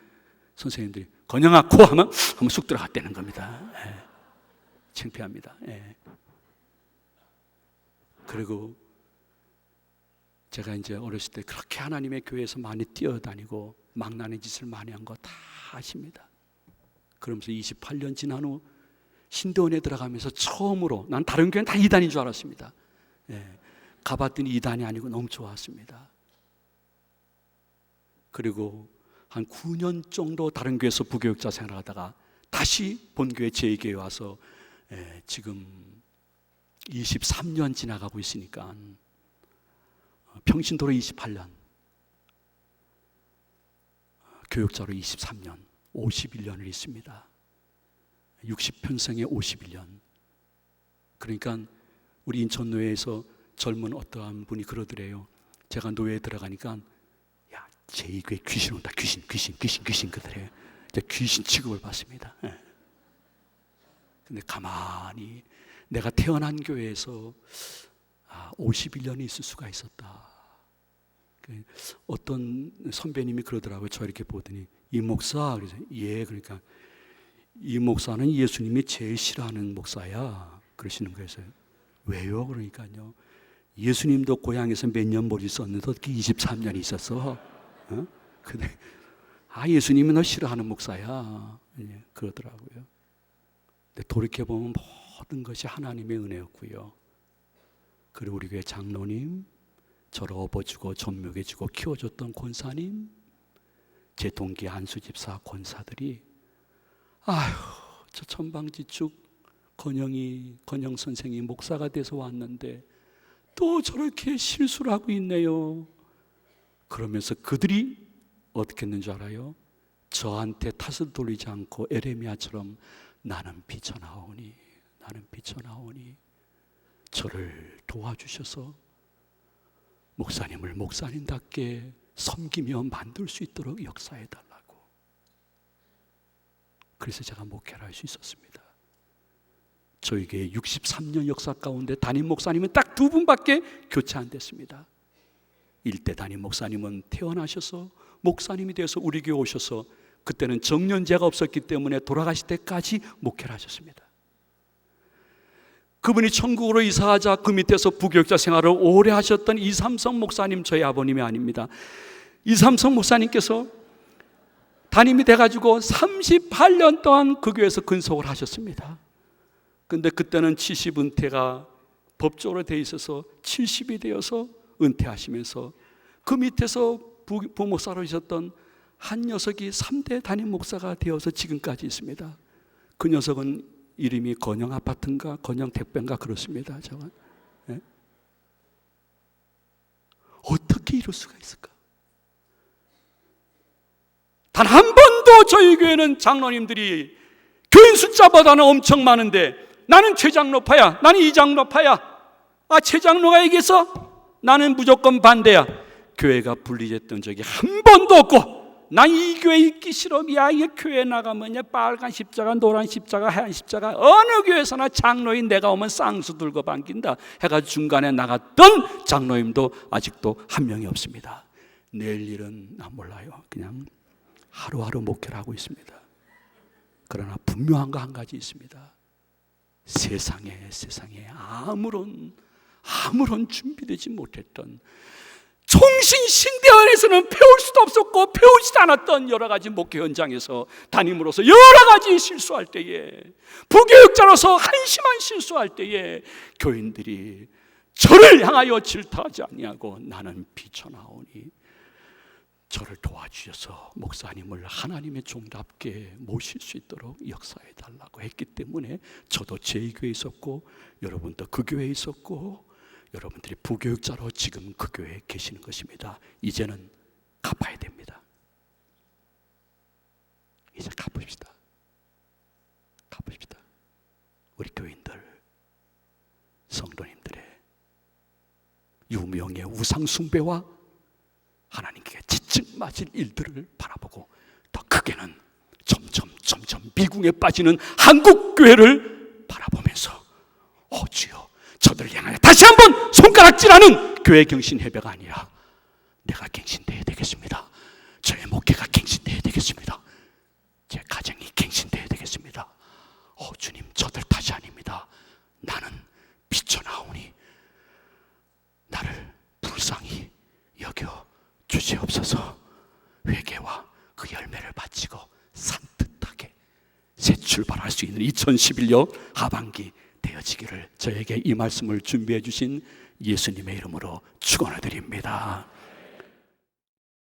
선생님들이 건영아 코 하면 한번 쑥 들어갔다는 겁니다. 창피합니다. 그리고 제가 이제 어렸을 때 그렇게 하나님의 교회에서 많이 뛰어다니고 망나니 짓을 많이 한 거 다 아십니다. 그러면서 28년 지난 후 신대원에 들어가면서 처음으로, 난 다른 교회는 다 이단인 줄 알았습니다. 가봤더니 이단이 아니고 너무 좋았습니다. 그리고 한 9년 정도 다른 교회에서 부교육자 생활하다가 다시 본교회 제2교회에 와서 지금 23년 지나가고 있으니까 평신도로 28년, 교육자로 23년, 51년을 있습니다. 60평생에 51년. 그러니까 우리 인천노회에서 젊은 어떠한 분이 그러더래요. 제가 노회에 들어가니까 야, 제2교회 귀신 온다. 귀신 그러더래요. 귀신 취급을 받습니다. 근데 가만히 내가 태어난 교회에서 51년이 있을 수가 있었다. 어떤 선배님이 그러더라고요. 저 이렇게 보더니 이 목사, 그래서 그러니까 이 목사는 예수님이 제일 싫어하는 목사야. 그러시는 거예요. 왜요? 그러니까요. 예수님도 고향에서 몇 년 못 있었는데 어떻게 23년이 있었어? 근데 예수님이 너 싫어하는 목사야. 그러더라고요. 근데 돌이켜보면 모든 것이 하나님의 은혜였고요. 그리고 우리 교회 장로님, 저를 업어주고 존목해주고 키워줬던 권사님, 제 동기 안수집사 권사들이 저 천방지축 건영 선생이 목사가 돼서 왔는데 또 저렇게 실수를 하고 있네요. 그러면서 그들이 어떻게 했는지 알아요? 저한테 탓을 돌리지 않고 에레미야처럼 나는 비쳐나오니 저를 도와주셔서 목사님을 목사님답게 섬기며 만들 수 있도록 역사해달라고. 그래서 제가 목회를 할 수 있었습니다. 저희 교회 63년 역사 가운데 담임 목사님은 딱 2분밖에 교체 안 됐습니다. 1대 담임 목사님은 태어나셔서 목사님이 되어서 우리 교회 오셔서 그때는 정년제가 없었기 때문에 돌아가실 때까지 목회를 하셨습니다. 그분이 천국으로 이사하자 그 밑에서 부교육자 생활을 오래 하셨던 이삼성 목사님, 저희 아버님이 아닙니다. 이삼성 목사님께서 담임이 돼가지고 38년 동안 그 교회에서 근속을 하셨습니다. 근데 그때는 70 은퇴가 법적으로 돼 있어서 70이 되어서 은퇴하시면서 그 밑에서 부목사로 계셨던 한 녀석이 3대 담임 목사가 되어서 지금까지 있습니다. 그 녀석은 이름이 건영 아파트인가 건영 택배인가 그렇습니다. 네? 어떻게 이럴 수가 있을까? 단 한 번도 저희 교회는 장로님들이 교인 숫자보다는 엄청 많은데 나는 최장로파야, 나는 이장로파야, 최장로가 얘기해서 나는 무조건 반대야. 교회가 분리됐던 적이 한 번도 없고, 난 이 교회 있기 싫어. 이 교회 나가면 빨간 십자가, 노란 십자가, 하얀 십자가, 어느 교회에서나 장로인 내가 오면 쌍수 들고 반긴다 해가지고 중간에 나갔던 장로님도 아직도 한 명이 없습니다. 내일 일은 난 몰라요. 그냥 하루하루 목회를 하고 있습니다. 그러나 분명한 거 한 가지 있습니다. 세상에 아무런 준비되지 못했던, 총신신대원에서는 배울 수도 없었고 배우지도 않았던 여러 가지 목회 현장에서 담임으로서 여러 가지 실수할 때에, 부교육자로서 한심한 실수할 때에 교인들이 저를 향하여 질타하지 아니하고 나는 비쳐나오니 저를 도와주셔서 목사님을 하나님의 종답게 모실 수 있도록 역사해 달라고 했기 때문에 저도 제 교회에 있었고 여러분도 그 교회에 있었고 여러분들이 부교육자로 지금 그 교회에 계시는 것입니다. 이제는 갚아야 됩니다. 이제 갚읍시다. 우리 교인들, 성도님들의 유명의 우상 숭배와 하나님께 지증 맞을 일들을 바라보고 더 크게는 점점 미궁에 빠지는 한국 교회를 바라보면서 주여 저들을 향하여 다시 한번 손가락질하는 교회 갱신 예배가 아니라 내가 갱신되어야 되겠습니다. 저의 목회가 갱신되어야 되겠습니다. 제 가정이 갱신되어야 되겠습니다. 주님 저들 탓이 아닙니다. 나는 비쳐나오니 나를 불쌍히 여겨 주시옵소서. 회개와 그 열매를 바치고 산뜻하게 새 출발할 수 있는 2011년 하반기 되어지기를 저에게 이 말씀을 준비해 주신 예수님의 이름으로 축원을 드립니다.